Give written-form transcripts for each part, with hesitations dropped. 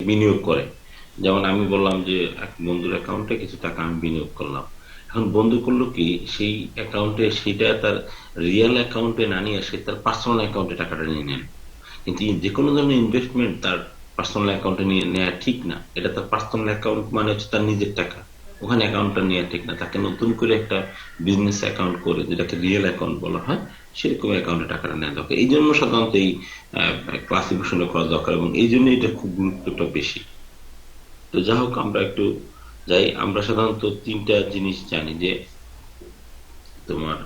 বিনিয়োগ করে। যেমন আমি বললাম যে এক বন্ধুর অ্যাকাউন্টে কিছু টাকা আমি বিনিয়োগ করলাম। এখন বন্ধু করলো কি, সেই অ্যাকাউন্টে সেটা তার রিয়েল অ্যাকাউন্টে না নিয়ে সে তার পার্সোনাল অ্যাকাউন্টে টাকাটা নিয়ে নেন। কিন্তু যে কোনো ধরনের ইনভেস্টমেন্ট তার পার্সোনাল অ্যাকাউন্টে নিয়ে নেওয়া ঠিক না। এটা তার পার্সোনাল অ্যাকাউন্ট মানে হচ্ছে তার নিজের টাকা, ওখানে অ্যাকাউন্টটা নেওয়া ঠিক না। তাকে নতুন করে একটা বিজনেস অ্যাকাউন্ট করে, যেটাকে রিয়েল অ্যাকাউন্ট বলা হয়, সেরকম অ্যাকাউন্টে টাকাটা নেওয়া দরকার। এই জন্য সাধারণত এই ক্লাসিফিকেশনটা করা দরকার, এবং এই জন্য এটা খুব গুরুত্বটা বেশি। তো যা হোক, আমরা একটু যাই। আমরা সাধারণত তিনটা জিনিস জানি যে তোমার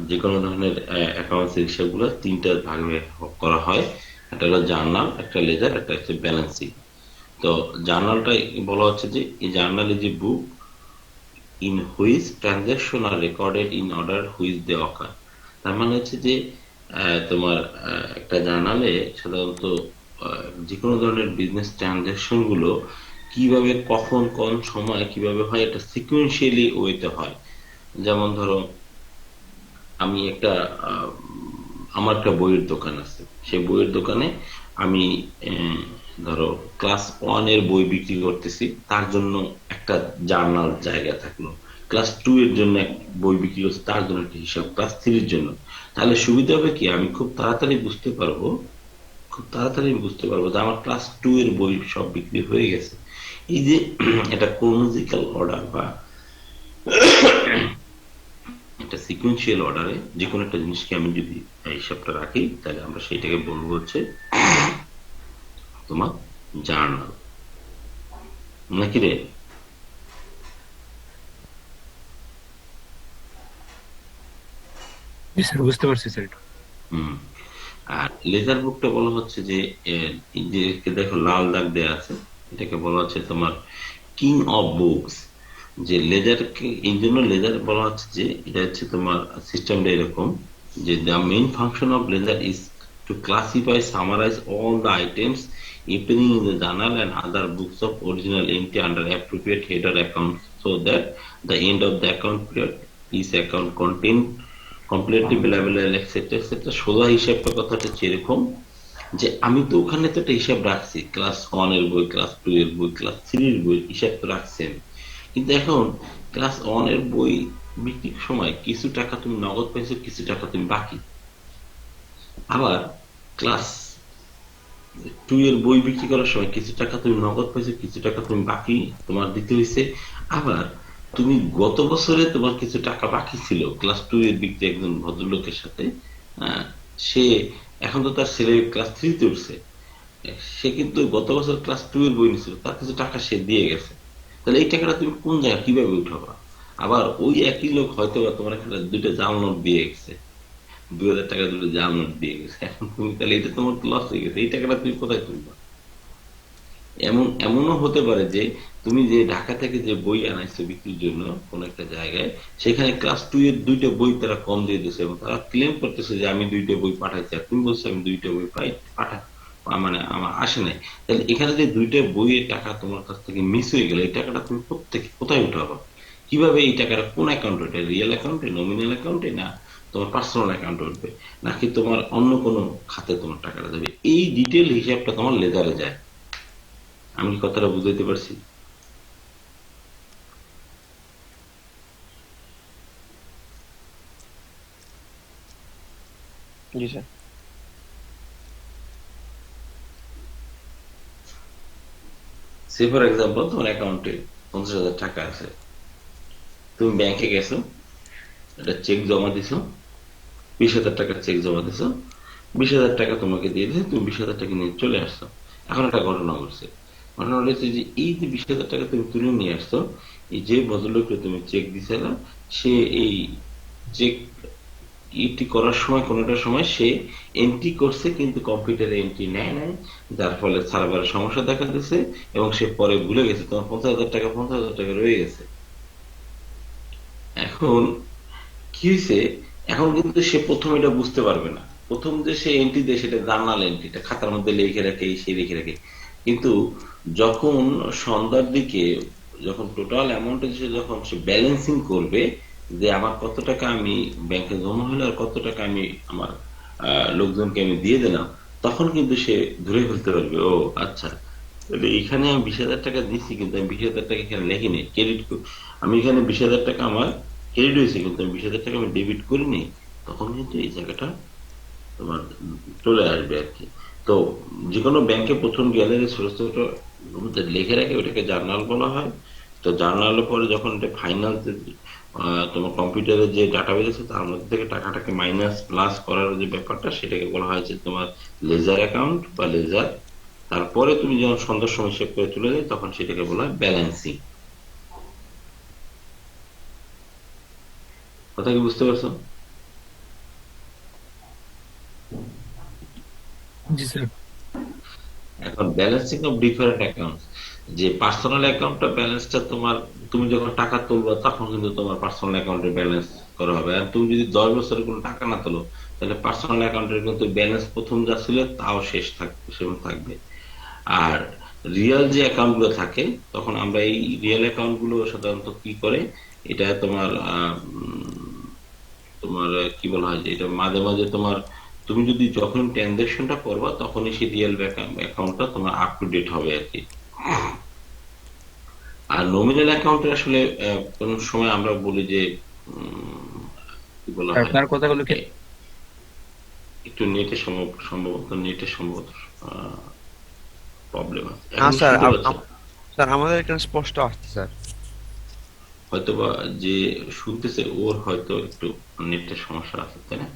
যে কোনো ধরনের অ্যাকাউন্টস হিসাবগুলো তিনটা ভাগে করা হয়। একটা হলো জার্নাল, একটা লেজার, একটা হচ্ছে ব্যালেন্স শিট। তো জার্নালটাই বলা হচ্ছে যে এই journal is a book in which transaction are recorded in order which they occur. তার মানে হচ্ছে যে তোমার একটা জার্নালে সাধারণত যে কোনো ধরনের বিজনেস ট্রানজাকশন গুলো কিভাবে, কখন, কোন সময় কিভাবে হয়, এটা সিকুয়েন্সিয়ালি ওয়েতে হয়। যেমন ধরো, আমি একটা আহ, আমার একটা বইয়ের দোকান আছে, সেই বইয়ের দোকানে আমি আহ, ধরো ক্লাস ওয়ান এর বই বিক্রি করতেছি, তার জন্য একটা জার্নাল জায়গা থাকলো। ক্লাস টু এর জন্য এক বই বিক্রি করছে, তার জন্য একটা হিসাব, ক্লাস থ্রির জন্য। তাহলে সুবিধা হবে কি, আমি খুব তাড়াতাড়ি বুঝতে পারবো যে আমার ক্লাস টু এর বই সব বিক্রি হয়ে গেছে। এই যে এটা ক্রোনোলজিক্যাল অর্ডার বা একটা সিকুয়েন্সিয়াল অর্ডারে যে কোনো একটা জিনিসকে আমি যদি এই হিসাবটা রাখি, তাহলে আমরা সেইটাকে বলবো হচ্ছে তোমার জার্নাল, নাকি রে? জি স্যার, বুঝতে পারছি স্যার এটা। হুম। আর লেজার বুকটা বলা হচ্ছে যে এই যে দেখো লাল দাগ দেয়া আছে, এটাকে বলা হচ্ছে তোমার কিং অফ বুকস। যে লেজারকে এই জন্য লেজার বলা হচ্ছে যে এটা হচ্ছে তোমার সিস্টেমটা এরকম যে the main function of ledger is to classify, summarise all the items appearing in the journal and other books of original entry under appropriate header accounts, so that the end of the account period is account contain completely বেলাবেলা etcetera etcetera. সোজা হিসাবটা কথাটা হচ্ছে এরকম যে আমি তো ওখানে তো একটা হিসাব রাখছি, ক্লাস ওয়ান এর বই, ক্লাস টু এর বই, ক্লাস থ্রি এর বই, হিসাব তো রাখছি আমি। কিন্তু এখন ক্লাস ওয়ান এর বই বিক্রির সময় কিছু টাকা তুমি নগদ পাইছো, কিছু টাকা তুমি বাকি। আবার ক্লাস টু এর বই বিক্রি করার সময় কিছু টাকা তুমি নগদ পাইছো, কিছু টাকা তুমি বাকি তোমার দিতে হয়েছে। আবার তুমি গত বছরে তোমার কিছু টাকা বাকি ছিল ক্লাস টু এর বিক্রি একজন ভদ্রলোকের সাথে। আহ, সে এখন তো তার ছেলে ক্লাস থ্রিতে উঠছে, সে কিন্তু গত বছর ক্লাস টু এর বই নিছিল, তার কিছু টাকা সে দিয়ে গেছে। তাহলে এই টাকাটা তুমি কোন জায়গায় কিভাবে উঠাবা? আবার ওই একই লোক হয়তো বা তোমার একটা দুইটা জাল নোট দিয়ে গেছে, 2,000 টাকা দুটো জাল নোট দিয়ে গেছে। এখন তুমি তাহলে এটা তোমার লস হয়ে গেছে, এই টাকাটা তুমি কোথায় তুলবা? এমনও হতে পারে যে তুমি যে ঢাকা থেকে যে বই আনাইছো বিক্রির জন্য কোন একটা জায়গায়, সেখানে ক্লাস টু এর দুইটা বই তারা কম দিয়ে দিচ্ছে, এবং তারা ক্লেম করতেছে যে আমি দুইটা বই পাঠাইছি, আর তুমি বলছো আমি দুইটা বই পাঠা মানে আমার আসে নাই। তাহলে এখানে যে দুইটা বইয়ের টাকা তোমার কাছ থেকে মিস হয়ে গেল, এই টাকাটা তুমি প্রত্যেকে কোথায় উঠাবা? কিভাবে এই টাকাটা কোন অ্যাকাউন্টে উঠে? রিয়েল অ্যাকাউন্টে, নমিনাল অ্যাকাউন্টে, না তোমার পার্সোনাল অ্যাকাউন্টে উঠবে, নাকি তোমার অন্য কোনো খাতে তোমার টাকাটা যাবে? এই ডিটেল হিসাবটা তোমার লেজারে যায়। আমি কি কথাটা বুঝাইতে পারছি? জি স্যার। সে ফর এক্সাম্পল, তোমার অ্যাকাউন্টে 50,000 টাকা আছে, তুমি ব্যাংকে গেছো, একটা চেক জমা দিছো, 20,000 টাকার চেক জমা দিছো, 20,000 টাকা তোমাকে দিয়ে দিয়েছে, তুমি 20,000 টাকা নিয়ে চলে আসছো। এখন একটা ঘটনা ঘটছে। ঘটনা ঘটেছে যে এই যে 20,000 টাকা তুমি তুলে নিয়ে আসছো, এই যে ভদ্রলোককে তুমি চেক দিছিলা, সে এই চেক এন্ট্রি করার সময়, কোনোটা সময় সে এন্ট্রি করছে কিন্তু কম্পিউটারে এন্ট্রি নেয় নাই, যার ফলে সার্ভারের সমস্যা দেখা দিচ্ছে, এবং সে পরে ভুলে গেছে, তোমার 50,000 টাকা 50,000 টাকা রয়ে গেছে। এখন কি হয়েছে, এখন কিন্তু সে প্রথম এটা বুঝতে পারবে না। প্রথম যে সে এন্ট্রি দেয় সেটা জার্নাল এন্ট্রি, এটা খাতার মধ্যে লিখে রাখে, সে লিখে রাখে। কিন্তু যখন সন্ধ্যার দিকে, যখন টোটাল অ্যামাউন্ট এসে যখন সে ব্যালেন্সিং করবে, যে আমার কত টাকা আমি ব্যাংকে জমা হলো আর কত টাকা আমি আমার লোকজনকে আমি দিয়ে দিলাম, তখন কিন্তু সে ধরে ফেলতে পারবে, ও আচ্ছা, তাহলে এখানে আমি 20,000 টাকা দিচ্ছি, কিন্তু আমি 20,000 টাকা এখানে লেখিনি ক্রেডিট। আমি এখানে 20,000 টাকা আমার ক্রেডিট হয়েছে, কিন্তু আমি 20,000 টাকা আমি ডেবিট করিনি। তখন কিন্তু এই জায়গাটা তোমার চলে আসবে আর কি। তো যে কোনো ব্যাংকে প্রথম গেলে ছোট ছোট লিখে রাখে, ওটাকে জার্নাল বলা হয়। তো জার্নালের পরে যখন এটা ফাইনাল তোমার কম্পিউটারে যে ডাটাবেস আছে তার মধ্যে থেকে টাকাটাকে মাইনাস প্লাস করার যে ব্যাপারটা, সেটাকে বলা হয় যে তোমার লেজার অ্যাকাউন্ট বা লেজার। তারপরে তুমি যখন সন্ধ্যার সময় হিসেব করে তুলে দেয়, তখন সেটাকে বলা হয় ব্যালেন্সিং। কথা কি বুঝতে পারছো? জি স্যার। এখন ব্যালেন্সিং অফ ডিফারেন্ট অ্যাকাউন্ট, যে পার্সোনাল অ্যাকাউন্টটা ব্যালেন্সটা তোমার, তুমি যখন টাকা তুলবা তখন কিন্তু তোমার পার্সোনাল অ্যাকাউন্টে ব্যালেন্স করা হবে। আর তুমি যদি 10 বছরের কোনো টাকা না তোলো, তাহলে পার্সোনাল অ্যাকাউন্টের কিন্তু ব্যালেন্স প্রথম যা ছিল তাও শেষ থাকবে, সেরকম থাকবে। আর রিয়েল যে অ্যাকাউন্ট গুলো থাকে, তখন আমরা এই রিয়েল অ্যাকাউন্ট গুলো সাধারণত কি করে, এটা তোমার তোমার কি বলা হয় যে এটা মাঝে মাঝে তোমার, তুমি যদি যখন ট্রানজাকশনটা করবা তখনই সেই রিয়েল অ্যাকাউন্টটা তোমার আপ টু ডেট হবে আর কি। আর নমিনাল অ্যাকাউন্টে আসলে কোন সময় আমরা বলি যে কি বলা স্যার হয়, আপনার কথাগুলো কি? এ, একটু নেটের সম্ভবত নেটের সম্ভবত প্রবলেম আছে। এখন হ্যাঁ স্যার, শুনতে পাচ্ছ? স্যার আমাদের এখানে স্পষ্ট আসছে স্যার। হয়তোবা যে শুনতেছে ওর হয়তো একটু নেটের সমস্যা আছে, তাই না?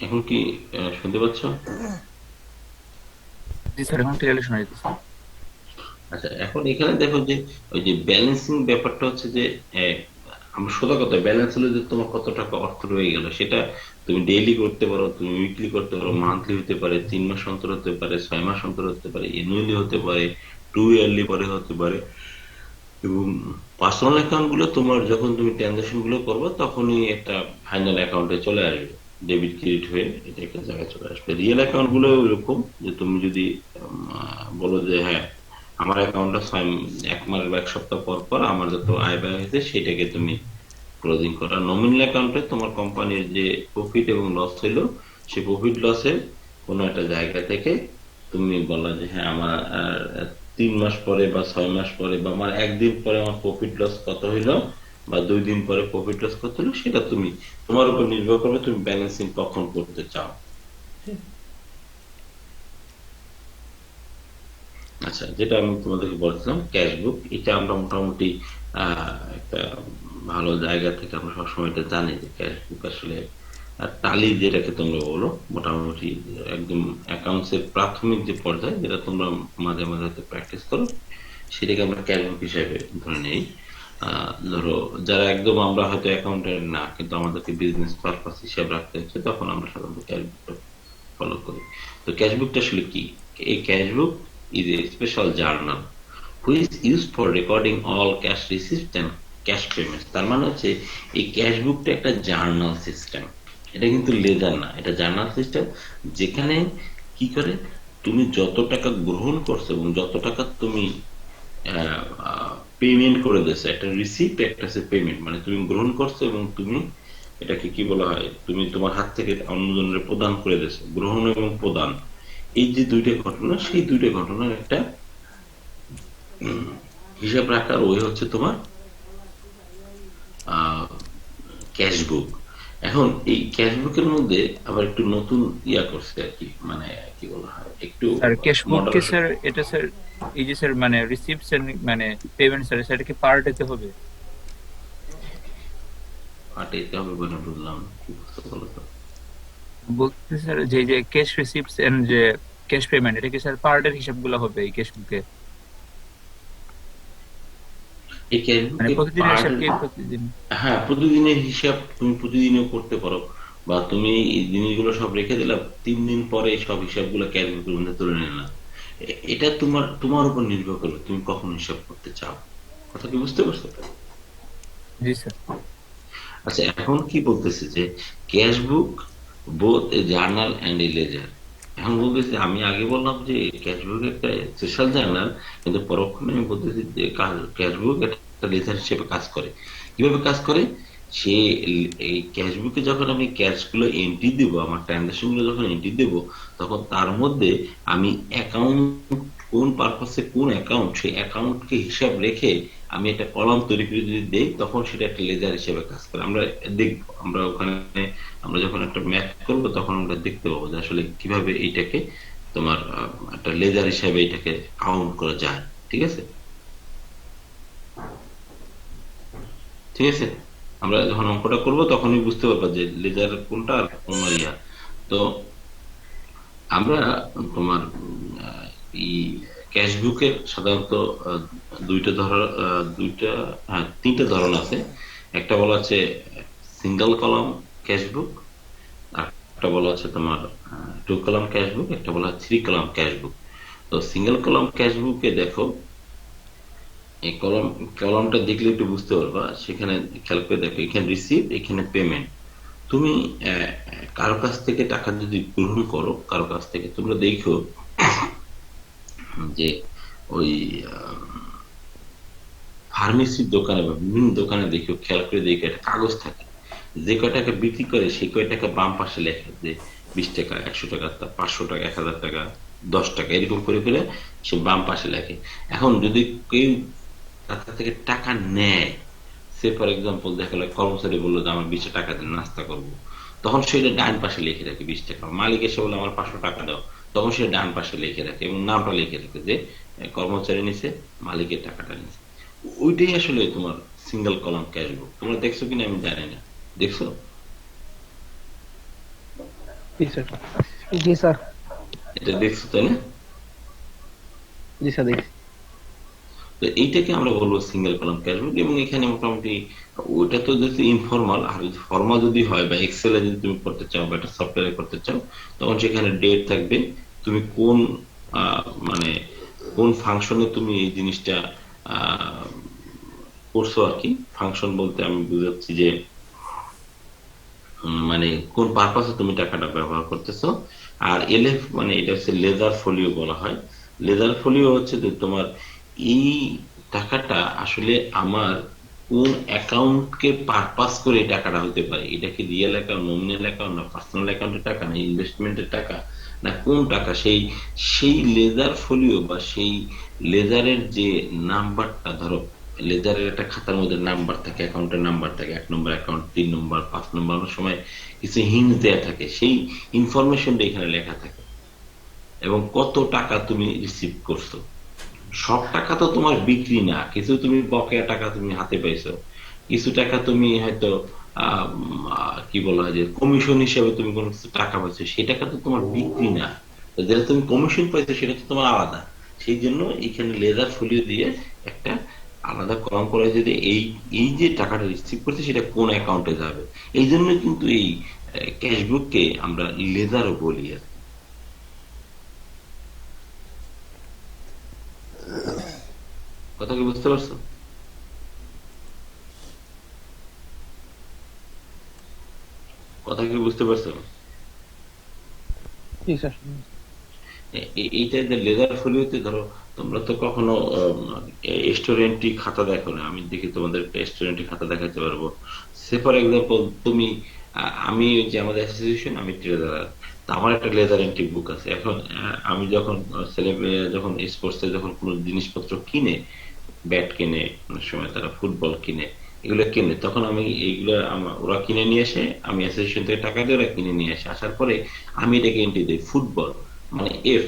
এখন কি শুনতে পাচ্ছ? জি স্যার, এখন ক্লিয়ারলি শোনা যাচ্ছে। আচ্ছা, এখন এখানে দেখো যে ওই যে ব্যালেন্সিং ব্যাপারটা হচ্ছে যে আহ, আমরা সোজা কথা, ব্যালেন্স হলো যে তোমার কত টাকা অর্থ রয়ে গেল, সেটা তুমি ডেইলি করতে পারো, তুমি উইকলি করতে পারো, মান্থলি হতে পারে, 3 মাস অন্তর হতে পারে, 6 মাস অন্তর হতে পারে, অ্যানুয়ালি হতে পারে, 2 ইয়ারলি পরে হতে পারে। এবং পার্সোনাল অ্যাকাউন্ট গুলো তোমার যখন তুমি ট্রানজাকশন গুলো করবে তখনই একটা ফাইনাল অ্যাকাউন্টে চলে আসবে, ডেবিট ক্রেডিট হয়ে এটা একটা জায়গায় চলে আসবে। রিয়েল অ্যাকাউন্ট গুলো এরকম যে তুমি যদি বলো যে হ্যাঁ আমার অ্যাকাউন্টটা 1 মাস বা 1 সপ্তাহ পর পর আমার যত আয় ব্যয় হয়েছে সেটাকে তুমি ক্লোজিং করা। নমিনাল অ্যাকাউন্টে তোমার কোম্পানির যে প্রফিট এবং লস হইলো, সেই প্রফিট লসের কোনো একটা জায়গা থেকে তুমি বললা যে হ্যাঁ আমার 3 মাস পরে বা 6 মাস পরে বা আমার একদিন পরে আমার প্রফিট লস কত হইলো, বা 2 দিন পরে প্রফিট লস কত হলো, সেটা তুমি তোমার উপর নির্ভর করবে তুমি ব্যালেন্সিং কখন করতে চাও। আচ্ছা, যেটা আমি তোমাদেরকে বলছিলাম ক্যাশবুক, এটা আমরা মোটামুটি একটা ভালো জায়গা থেকে আমরা সবসময় এটা জানি যে ক্যাশবুক আসলে টালি যেটাকে তোমরা বলো, মোটামুটি একদম অ্যাকাউন্টস এর প্রাথমিক যে পর্যায়ে যেটা তোমরা মাঝে মাঝে প্র্যাকটিস করো, সেটাকে আমরা ক্যাশবুক হিসেবে ধরে নেই। ধরো যারা একদম আমরা হয়তো অ্যাকাউন্টেন্ট না, কিন্তু আমাদেরকে বিজনেস পারপাস হিসাব রাখতে হচ্ছে, তখন আমরা সাধারণত ক্যাশবুকটা ফলো করি। তো ক্যাশবুকটা আসলে কি? এই cashbook is a special journal which is used for recording all cash receipts and cash payments। তার মানে হচ্ছে এই ক্যাশবুকটা একটা জার্নাল সিস্টেম। এটা কিন্তু লেজার না, এটা জার্নাল সিস্টেম। যেখানে কি করে, তুমি যত টাকা গ্রহণ করছো এবং যত টাকা তুমি পেমেন্ট করে দিয়েছো, একটা রিসিপ্ট একটা হচ্ছে পেমেন্ট, মানে তুমি গ্রহণ করছো এবং তুমি এটাকে কি বলা হয়, তুমি তোমার হাত থেকে অন্যজনের প্রদান করে দিয়েছো, গ্রহণ এবং প্রদান। এই যে দুইটা ঘটনা, সেই দুইটা ঘটনার একটা হিসাব রাখার ওই হচ্ছে তোমার ক্যাশবুক। এখন এই ক্যাশবুকের মধ্যে আবার একটু নতুন করছে আর কি, মানে কি বলা হয়, একটু স্যার ক্যাশবুক কি মডারেশন। স্যার, এটা স্যার এই যে স্যার মানে রিসিপ্টস এর মানে পেমেন্ট স্যার, সেটা কি পার ডেতে হবে? পাঠাইতে হবে বলে বুঝলাম না। কি বুঝতে বলো তো? বলতে স্যার যে এই যে ক্যাশ রিসিপ্টস এন্ড যে ক্যাশ পেমেন্ট, এটা কি স্যার পার ডের হিসাবগুলো হবে এই ক্যাশবুকে? এই মানে ক্যাশবুকে প্রতিদিনের পার্ট, হিসাব কি প্রতিদিন? হ্যাঁ প্রতিদিনের হিসাব তুমি প্রতিদিনও করতে পারো, বা তুমি এই জিনিসগুলো সব রেখে দিলাম, 3 দিন পরে সব হিসাবগুলো ক্যাশবুকের মধ্যে তুলে নিলাম। এটা তোমার তোমার উপর নির্ভর করবে তুমি কখন হিসাব করতে চাও। কথা কি বুঝতে পারছো তো? জি স্যার। আচ্ছা, এখন কি বলতেছে যে cashbook both a journal and a ledger. এখন বলতেছি, আমি আগে বললাম যে ক্যাশবুক একটা স্পেশাল জার্নাল, কিন্তু পরক্ষণে আমি বলতেছি যে ক্যাশবুক একটা লেজার হিসেবে কাজ করে। কিভাবে কাজ করে? সে এই ক্যাশবুকে যখন আমি ক্যাশ গুলো এন্ট্রি দিব, আমার ট্রানজাকশন গুলো যখন এন্ট্রি দেব, তখন তার মধ্যে আমি অ্যাকাউন্ট, কোন পারপাসে কোন অ্যাকাউন্ট, সেই অ্যাকাউন্টকে হিসাব রেখে আমি একটা কলাম তৈরি করে যদি দেই, তখন সেটা একটা লেজার হিসেবে কাজ করে। আমরা দেখবো, আমরা ওখানে আমরা যখন একটা ম্যাথ করব তখন আমরা দেখতে পাবো যে আসলে কিভাবে এইটাকে তোমার একটা লেজার হিসাবে এটাকে কাউন্ট করা যায়। ঠিক আছে, ঠিক আছে। আমরা যখন অঙ্কটা করব তখনই বুঝতে পারবো যে লেজার কোনটা আর কোন ইয়া। তো আমরা তোমার এই ক্যাশবুকের সাধারণত দুইটা, হ্যাঁ, তিনটা ধরন আছে। একটা বলা হচ্ছে সিঙ্গেল কলাম ক্যাশবুক, আর একটা বলা হচ্ছে তোমার টু কলাম ক্যাশবুক, একটা বলা হয় থ্রি কলাম ক্যাশবুক। তো সিঙ্গেল কলাম ক্যাশবুকে দেখো, এই কলামটা দেখলে একটু বুঝতে পারবা। সেখানে খেয়াল করে দেখো, এখানে রিসিভ, এখানে পেমেন্ট। তুমি আহ, কারো কাছ থেকে টাকা যদি গ্রহণ করো, কারো কাছ থেকে, তোমরা দেখো যে ওই ফার্মেসির দোকানে বা বিভিন্ন দোকানে দেখো, খেয়াল করে দেখো একটা কাগজ থাকে। যে কয় টাকা বিক্রি করে সেই কয় টাকা বাম পাশে লেখে যে 20 টাকা, 100 টাকা, 500 টাকা, 1000 টাকা, 10 টাকা, এরকম করে করে সে বাম পাশে লেখে। এখন যদি কেউ তার থেকে টাকা নেয়, সে ফর এক্সাম্পল দেখা গেলো কর্মচারী বললো যে আমার 20 টাকা দিন নাস্তা করবো, তখন সেটা ডান পাশে লিখে রাখে 20 টাকা। মালিক এসে বলে আমার 500 টাকা দাও, তখন সে ডান পাশে লিখে রাখে এবং নামটা লিখে রাখে যে কর্মচারী নিছে, মালিকের টাকাটা নিছে। ওইটাই আসলে তোমার সিঙ্গেল কলাম ক্যাশবুক। তোমরা দেখছো কিনা আমি জানি না, দেখছো? জি স্যার। জি স্যার। এটা দেখছো তাই না? জি স্যার দেখছি। তো এইটাকে আমরা বলবো সিঙ্গেল কলাম ক্যাশবুক। এবং এখানে মোটামুটি ওটা তো যদি ইনফর্মাল, আর যদি ফর্মাল যদি হয় বা এক্সেলে যদি তুমি করতে চাও বা একটা সফটওয়্যারে করতে চাও, তখন সেখানে ডেট থাকবে, তুমি কোন মানে কোন ফাংশনে তুমি এই জিনিসটা আহ, করছো আর কি। ফাংশন বলতে আমি বুঝাচ্ছি যে মানে কোন পারপাসে তুমি টাকাটা ব্যবহার করতেছো। আর এলএফ মানে এটা হচ্ছে লেজার ফোলিও বলা হয়। লেজার ফোলিও হচ্ছে যে তোমার এই টাকাটা আসলে আমার কোন অ্যাকাউন্টকে পারপাস করে এই টাকাটা হতে পারে। এটা কি রিয়েল অ্যাকাউন্ট, নমিনাল অ্যাকাউন্ট, না পার্সোনাল অ্যাকাউন্টের টাকা, না ইনভেস্টমেন্টের টাকা, না কোন টাকা। সেই সেই লেজার ফোলিও বা সেই লেজারের যে নাম্বারটা, ধরো লেজারের একটা খাতার মধ্যে নাম্বার থাকে, অ্যাকাউন্টের নাম্বার থাকে, 1 নম্বর অ্যাকাউন্ট, 3 নম্বর, 5 নম্বর, অনেক সময় কিছু হিন্ট দেয়া থাকে, সেই ইনফরমেশনটা এখানে লেখা থাকে। এবং কত টাকা তুমি রিসিভ করছো। সব টাকা তো তোমার বিক্রি না, কিছু তুমি বকেয়া টাকা তুমি হাতে পাইছো, কিছু টাকা তুমি হয়তো কি বলা হয় যে কমিশন হিসেবে তুমি কোনো কিছু টাকা পাইছো, সেই টাকা তো তোমার বিক্রি না। তো যেটা তুমি কমিশন পাইছো সেটা তো তোমার আলাদা। সেই জন্য এখানে লেজার ফলিও দিয়ে একটা আলাদা কলাম করা হয়েছে যে এই এই যে টাকাটা রিসিভ করছে সেটা কোন অ্যাকাউন্টে যাবে। এই জন্য কিন্তু এই ক্যাশবুককে আমরা লেজারও বলি আর কি। কথা কি বুঝতে পারছো? কথা কি বুঝতে পারছো? জি স্যার। এইটা যে লেজার ফলিওতে ধরো, তোমরা তো কখনো স্টুডেন্টই খাতা দেখো না, আমি দেখি তোমাদের স্টুডেন্টই খাতা দেখাতে পারবো। সে ফর এক্সাম্পল তুমি আমি ওই যে আমাদের অ্যাসোসিয়েশন, আমি ট্রেজারার, তা আমার একটা লেজার এন্ট্রি বুক আছে। এখন আমি যখন ছেলে যখন স্পোর্টসে যখন কোনো জিনিসপত্র কিনে, ব্যাট কিনে, অনেক সময় তারা ফুটবল কিনে, এগুলো কিনে, তখন আমি এইগুলো ওরা কিনে নিয়ে আসে, আমি অ্যাসোসিয়েশন থেকে টাকা দিয়ে ওরা কিনে নিয়ে আসে। আসার পরে আমি এটাকে এন্ট্রি দিই ফুটবল, মানে এফ।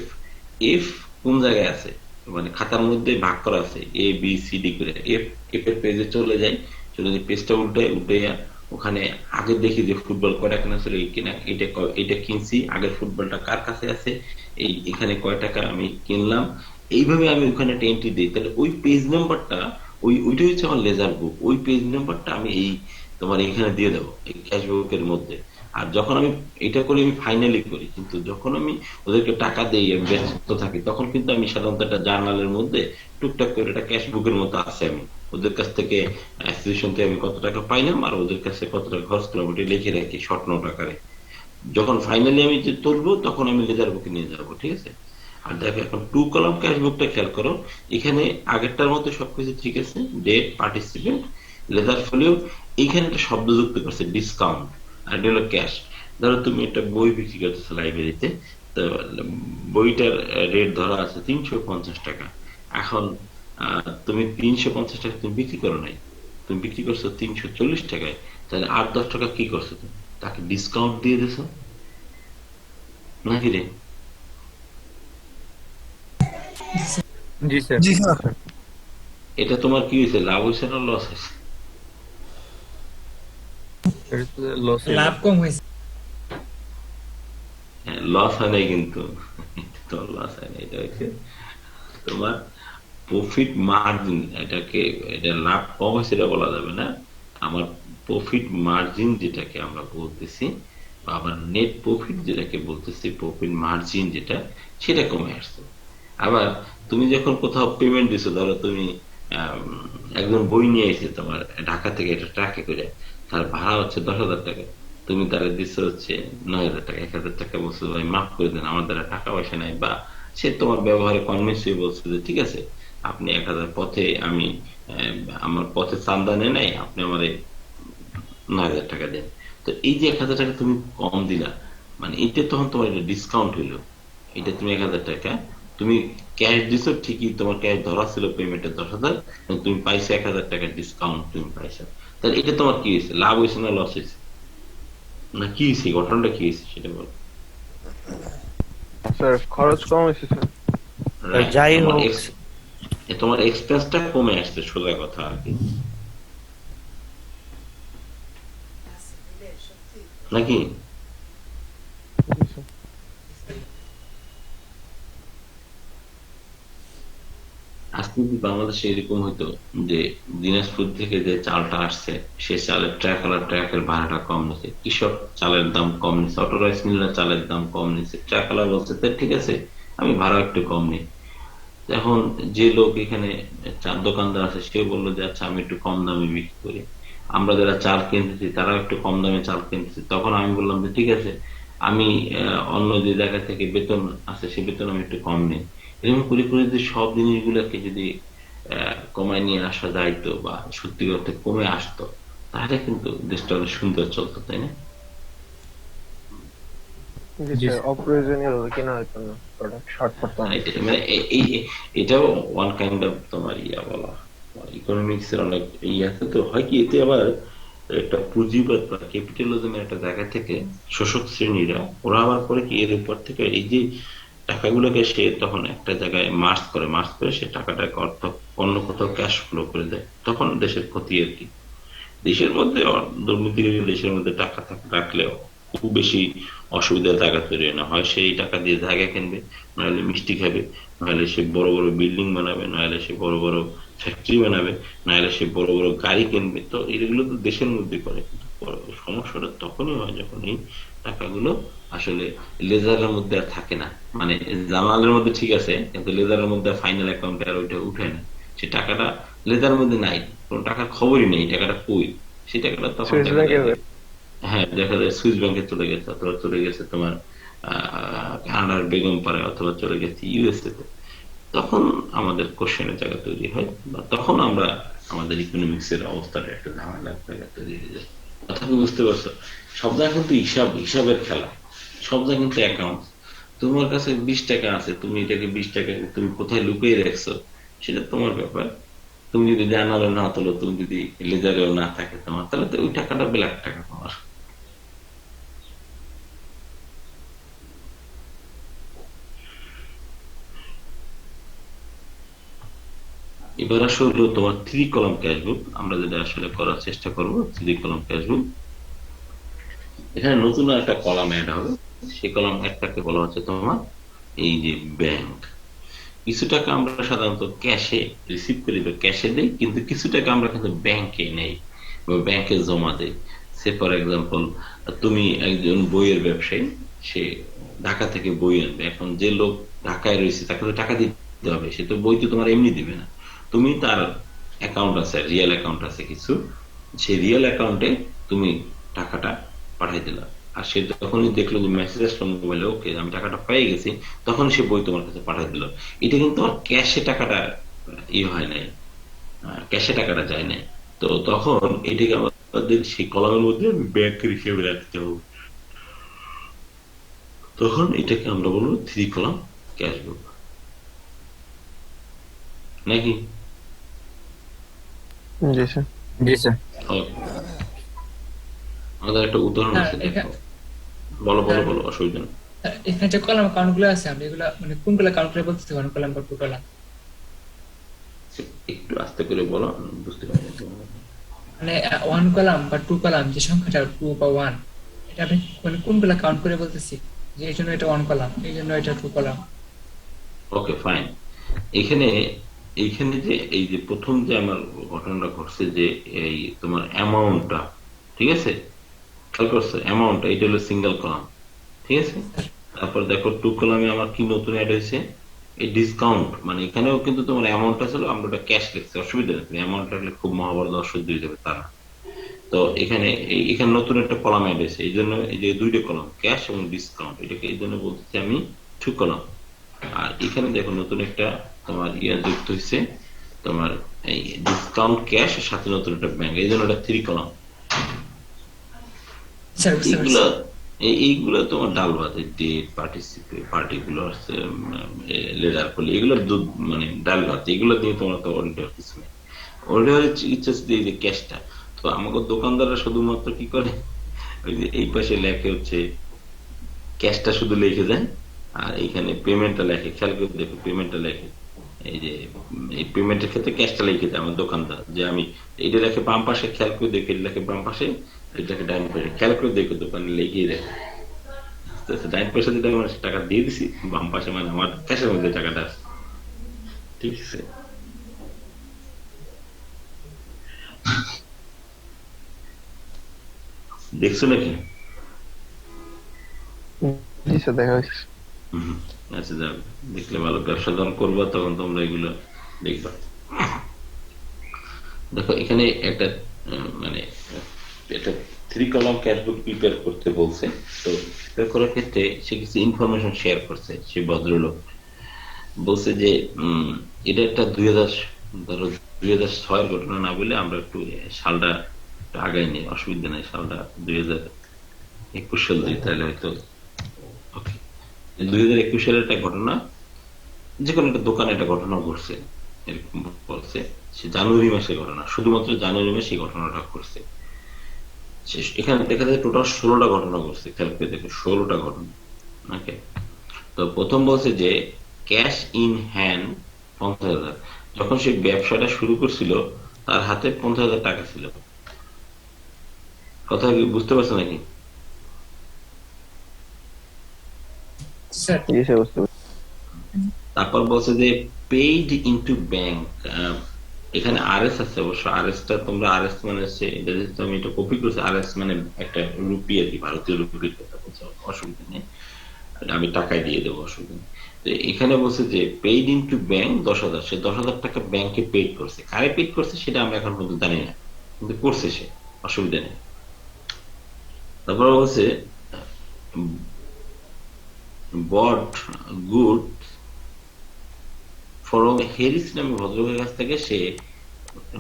এফ কোন জায়গায় আছে, মানে খাতার মধ্যে ভাগ করা আছে এ বি সি ডি করে। এফ, এফ এর পেজে চলে যাই, চলে যাই, পেজটা উল্টে উল্টে ওখানে আগে দেখি যে ফুটবল কয়টা কেনা ছিল, এই কিনা, এটা কিনছি, আগের ফুটবলটা কার কাছে আছে, এই এখানে কয় টাকা আমি কিনলাম। এইভাবে আমি ওখানে একটা এন্ট্রি দিই, তাহলে ওই পেজ নাম্বারটা, ওইটা হচ্ছে আমার লেজার বুক। ওই পেজ নাম্বারটা আমি এই তোমার এখানে দিয়ে দেবো এই ক্যাশ বুকের মধ্যে। আর যখন আমি এটা করি, আমি ফাইনালি করি, কিন্তু যখন আমি ওদেরকে টাকা দেই, আমি ব্যস্ত থাকি, তখন কিন্তু আমি সাধারণত একটা জার্নালের মধ্যে টুকটাক করে একটা ক্যাশ বুকের মতো আছে, আমি ওদের কাছ থেকে অ্যাসোসিয়েশন থেকে আমি কত টাকা পাইলাম আর ওদের কাছে কত টাকা খরচ করলাম, ওটা লিখে রাখি শর্ট নোট আকারে। যখন ফাইনালি আমি যে তুলবো তখন আমি লেজার বুকে নিয়ে যাবো, ঠিক আছে? আর দেখো এখন 2 কলাম ক্যাশ বুকটা খেয়াল করো, এখানে আগেরটার মতো সবকিছু ঠিক আছে, ডেট, পার্টিসিপেন্ট, লেজার ফলিও, এইখানে একটা শব্দ যুক্ত করছে ডিসকাউন্ট, আর এটা হলো ক্যাশ। ধরো তুমি একটা বই বিক্রি করতেছো লাইব্রেরিতে, তো বইটার রেট ধরা আছে 350 টাকা। এখন তুমি 350 টাকা তুমি বিক্রি করো নাই, তুমি বিক্রি করছো 340 টাকায়, তাহলে 8-10 টাকা কি করছো তুমি? তাকে ডিসকাউন্ট দিয়ে দিছো নাকি রে? জি স্যার। জি স্যার। এটা তোমার কি হয়েছে, লাভ হয়েছে না লস হয়েছে? এটা তো লস হয়ে লাভ গেছে। কম হয়েছে। হ্যাঁ, লস হয় নাই কিন্তু, এটা তোমার লস হয় না, এটা হচ্ছে তোমার প্রফিট মার্জিন। এটাকে, এটা লাভ কম হয়েছে এটা বলা যাবে না, আমার প্রফিট মার্জিন যেটাকে আমরা বলতেছি, বা আমার নেট প্রফিট যেটাকে বলতেছি, প্রফিট মার্জিন যেটা, সেটা কমে আসছে। আবার তুমি যখন কোথাও পেমেন্ট দিছো, ধরো তুমি একজন বই নিয়ে এসে তোমার ঢাকা থেকে এটা ট্রাকে করে, তার ভাড়া হচ্ছে 10,000 টাকা, তুমি তারা দিচ্ছ হচ্ছে 9,000 টাকা, 1,000 টাকা, বলছো ভাই মাফ করে দেন, আমার দ্বারা টাকা পয়সা নাই, বা সে তোমার ব্যবহারে কনভিন্স হয়ে বলছে যে ঠিক আছে আপনি 1,000 পথে, আমি আমার পথে চান্দা নেই নাই, আপনি আমার 9,000 টাকা দেন। তো এই যে 1,000 টাকা তুমি কম দিলা, মানে এটা তখন তোমার এটা ডিসকাউন্ট হইলো। এটা তুমি 1,000 টাকা তুমি ক্যাশ দিছো ঠিকই, তোমার ক্যাশ ধরা ছিল পেমেন্টের 10,000, তুমি পাইছো 1,000 টাকা ডিসকাউন্ট তুমি পাইছো। তাহলে এটা তোমার কি হয়েছে, লাভ হয়েছে না লস হয়েছে, না কি হয়েছে, ঘটনাটা কি হয়েছে সেটা বল। স্যার খরচ কম হয়েছে স্যার। Right, যাই তোমার হোক, তোমার এক্সপেন্সটা কমে আসছে, সোজা কথা আর কি, নাকি? জি স্যার। আজকে যদি বাংলাদেশে এরকম হইতো যে দিনাজপুর থেকে যে চালটা আসছে, সে চালের ট্রাকের ভাড়াটা কম নিচ্ছে, কৃষক চালের দাম কম নিচ্ছে, অটো রাইস মিলার চালের দাম কম নিচ্ছে, ট্রাকওয়ালা বলছে "তা ঠিক আছে আমি ভাড়া একটু কম নিই"। এখন যে লোক এখানে দোকানদার আছে, সে বললো যে আচ্ছা আমি একটু কম দামে বিক্রি করি, আমরা যারা চাল কিনতেছি তারাও একটু কম দামে চাল কিনতেছি, তখন আমি বললাম যে ঠিক আছে আমি অন্য যে জায়গা থেকে বেতন আছে সে বেতন আমি একটু কম নিই। এরকম করে করে যদি সব জিনিসগুলোকে যদি কমায় নিয়ে আসা যাইতো, বা সত্যি করতে কমে আসতো, তাহলে কিন্তু দেশটা অনেক সুন্দর চলতো, তাই না? জি জি স্যার, স্যার। অপ্রয়োজনীয় কেনা হতো না, প্রোডাক্ট শর্ট পড়তো না। মানে এটাও ওয়ান কাইন্ড অফ তোমার বলা, ইকোনমিক্স এর অনেক আছে, তো হয় কি এতে আবার একটা পুঁজিবাদ বা ক্যাপিটালিজমের একটা জায়গা থেকে শোষক শ্রেণীরা, ওরা আবার করে কি এর উপর থেকে এই যে টাকাগুলোকে সে তখন একটা জায়গায় মার্চ করে সে টাকাটাকে অর্থ অন্য কোথাও ক্যাশ ফ্লো করে দেয়, তখন দেশের ক্ষতি আর কি। দেশের মধ্যে দুর্নীতিকারী দেশের মধ্যে টাকা রাখলেও খুব বেশি অসুবিধার জায়গা তৈরি হয় না, হয় সেই টাকা দিয়ে জায়গা কিনবে, নাহলে মিষ্টি খাবে, নাহলে সে বড় বড় বিল্ডিং বানাবে, নাহলে সে বড় বড় ফ্যাক্টরি বানাবে, নাহলে সে বড় বড় গাড়ি কিনবে। তো এগুলো তো দেশের মধ্যে করে, কিন্তু সমস্যাটা তখনই হয় যখন এই টাকাগুলো আসলে লেজারের মধ্যে আর থাকে না, মানে জার্নালের মধ্যে ঠিক আছে কিন্তু লেজারের মধ্যে ফাইনাল অ্যাকাউন্টে আর ওইটা উঠে না, সে টাকাটা লেজারের মধ্যে নাই, কোন টাকার খবরই নেই, টাকাটা কই, সেই টাকাটা তখন সুইস দেখা ব্যাংকে যায় যে, হ্যাঁ দেখা যায় সুইস ব্যাংকে চলে গেছে, অথবা চলে গেছে তোমার কানাডার বেগম পাড়ে, অথবা চলে গেছে ইউএসএ তে। তখন আমাদের কোশ্চেনের জায়গা তৈরি হয়, বা তখন আমরা আমাদের ইকোনমিক্স এর অবস্থাটা একটা ঝামেলার জায়গা তৈরি হয়ে যায়। কথা কি বুঝতে পারছো? সব জায়গায় কিন্তু হিসাবের খেলা, সব জায়গায় কিন্তু অ্যাকাউন্ট। তোমার কাছে 20 টাকা আছে, তুমি এটাকে 20 টাকা তুমি কোথায় লুকিয়ে রাখছো সেটা তোমার ব্যাপার। তুমি যদি জানালে না তোলো, তুমি যদি লেজারেও না থাকে তোমার, তাহলে তো ওই টাকাটা ব্ল্যাক টাকা তোমার। এবার আসলে তোমার 3 কলাম ক্যাশবুক আমরা যেটা আসলে করার চেষ্টা করবো, 3 কলাম ক্যাশবুক, এখানে নতুন একটা কলাম অ্যাড হবে। সেই কলাম একটাকে বলা হচ্ছে তোমার এই যে ব্যাংক। কিছু টাকা আমরা সাধারণত ক্যাশে রিসিভ করি বা ক্যাশে দেই, কিন্তু কিছু টাকা আমরা কিন্তু ব্যাংকে নেই বা ব্যাংকে জমা দেই। সে ফর এক্সাম্পল তুমি একজন বইয়ের ব্যবসায়ী, সে ঢাকা থেকে বই আনবে, এখন যে লোক ঢাকায় রয়েছে তাকে তো টাকা দিতে হবে, সে তো বই তো তোমার এমনি দিবে না, তুমি তার অ্যাকাউন্ট আছে, রিয়েল অ্যাকাউন্ট আছে কিছু, সেই রিয়েল অ্যাকাউন্টে তুমি টাকাটা পাঠাই দিলা, আর সে যখনই দেখলো যে মেসেজ আসলো মোবাইলে, ওকে আমি টাকাটা পেয়ে গেছি, তখন সে বই তোমার কাছে পাঠিয়ে দিল। এটা কিন্তু তোমার ক্যাশে টাকাটা হয় নাই, ক্যাশে টাকাটা যায় নাই। তো তখন এটাকে আমাদের সেই কলামের মধ্যে ব্যাংকের হিসেবে রাখতে হবে। তখন এটাকে আমরা বলবো থ্রি কলাম ক্যাশ বুক, নাকি? জি স্যার। জি স্যার। Okay. আমাদের একটা উদাহরণ স্যার আছে, দেখো। এখানে বলো বলো স্যার বলো, অসুবিধা নেই। এখানে যে কলাম কাউন্ট গুলো আছে আপনি এগুলা মানে কোনগুলা কাউন্ট করে বলতে ওয়ান কলাম বা টু কলাম? একটু আস্তে করে বলো, আমি বুঝতে পারি না। মানে ওয়ান কলাম বা টু কলাম যে সংখ্যাটা টু বা ওয়ান, এটা আপনি মানে কোনগুলা কাউন্ট করে বলতেছি যে এই জন্য এটা ওয়ান কলাম, এই জন্য এটা টু কলাম? ওকে, ফাইন। এখানে এইখানে যে এই যে প্রথম যে আমার ঘটনাটা ঘটছে, যে এই তোমার অ্যামাউন্টটা, ঠিক আছে, খেয়াল করছো অ্যামাউন্টটা, এটা হলো সিঙ্গেল কলাম, ঠিক আছে। তারপর দেখো টু কলামে আমার কি নতুন অ্যাড হয়েছে, এই ডিসকাউন্ট, মানে এখানেও কিন্তু তোমার অ্যামাউন্টটা ছিল, আমরা ওটা ক্যাশ লিখছি, অসুবিধা নেই, অ্যামাউন্টটা লিখলে খুব মহাভারত অসহ্য হয়ে যাবে তারা। তো এখানে এখানে নতুন একটা কলাম অ্যাড হয়েছে, এই জন্য এই যে দুইটা কলাম ক্যাশ এবং ডিসকাউন্ট, এটাকে এই জন্য বলতেছি আমি টু কলাম। আর এখানে দেখো নতুন একটা তোমার যুক্ত হয়েছে, তোমার এই ডিসকাউন্ট ক্যাশ সাথে নতুন একটা ব্যাংক, এই জন্য এটা থ্রি কলাম। স্যার বুঝতে পারছি। এইগুলা এইগুলা তোমার ডাল ভাত, ডেট পার্টিসিপেট পার্টিকুলার লেজার করলে এগুলো দুধ, মানে ডাল ভাত, এগুলো দিয়ে তোমার তো অডিটর কিছু নেই। অডিটর ইচ্ছা দিয়ে যে ক্যাশটা, তো আমাকে দোকানদাররা শুধুমাত্র কি করে, ওই যে এই পাশে লেখে হচ্ছে ক্যাশটা শুধু লিখে দেয়, আর এইখানে পেমেন্টটা লেখে, খেয়াল করে দেখো পেমেন্টটা লেখে, এই যে এই পেমেন্টের ক্ষেত্রে ক্যাশটা লিখে দেয় আমার দোকানদার, যে আমি এটা লেখে বাম পাশে, খেয়াল করে দেখে এটা লেখে বাম পাশে, এটাকে ডাইন পাশে, খেয়াল করে দেখো দোকানে লিখিয়ে দেয়। তো ডাইন পাশে যেটা আমার টাকা দিয়ে দিছি, বাম পাশে মানে আমার ক্যাশের মধ্যে টাকাটা আছে, ঠিক আছে। দেখছো নাকি? জি স্যার, দেখা হয়েছে। হুম, আচ্ছা যাক, দেখলে ভালো, ব্যবসা যখন করবা তখন তোমরা এগুলো দেখবা। দেখো এখানে একটা মানে একটা থ্রি কলাম ক্যাশবুক প্রিপেয়ার করতে বলছে। তো প্রিপেয়ার করার ক্ষেত্রে সে কিছু ইনফরমেশন শেয়ার করছে, সে ভদ্রলোক বলছে যে এটা একটা 2000, ধরো 2006-এর ঘটনা না বলে আমরা একটু সালটা একটু আগাই নিই, অসুবিধা নেই, সালটা 2021 সাল দিই তাহলে হয়তো ওকে। 2021 সালের একটা ঘটনা, যে কোনো একটা দোকানে একটা ঘটনা ঘটছে, এরকম বলছে। সে জানুয়ারি মাসের ঘটনা, শুধুমাত্র জানুয়ারি মাসে এই ঘটনাটা ঘটছে। এখানে দেখা যায় টোটাল 16টা ঘটনা ঘটছে, খেয়াল করে দেখো 16টা ঘটনা। ওকে, তো প্রথম বলছে যে ক্যাশ ইন হ্যান্ড 50,000। যখন সে ব্যবসাটা শুরু করছিল তার হাতে 50,000 টাকা ছিল। কথা কি বুঝতে পারছো নাকি? স্যার জি স্যার, বুঝতে পারছি। তারপর বলছে যে পেইড ইনটু ব্যাংক, এখানে আরএস আছে, অবশ্য আরএসটা তোমরা, আরএস মানে হচ্ছে এটা যেহেতু আমি এটা কপি করছি, আরএস মানে একটা রুপি আর কি, ভারতীয় রুপির কথা বলছে, অসুবিধা নেই, আমি টাকায় দিয়ে দেবো, অসুবিধা নেই। তো এখানে বলছে যে পেইড ইনটু ব্যাংক 10,000, সে 10,000 টাকা ব্যাংকে পেইড করছে, কারে পেইড করছে সেটা আমরা এখন পর্যন্ত জানি না, কিন্তু করছে সে, অসুবিধা নেই। তারপর বলছে বট গুড ফরম হেরিস নামে ভদ্রলোকের কাছ থেকে সে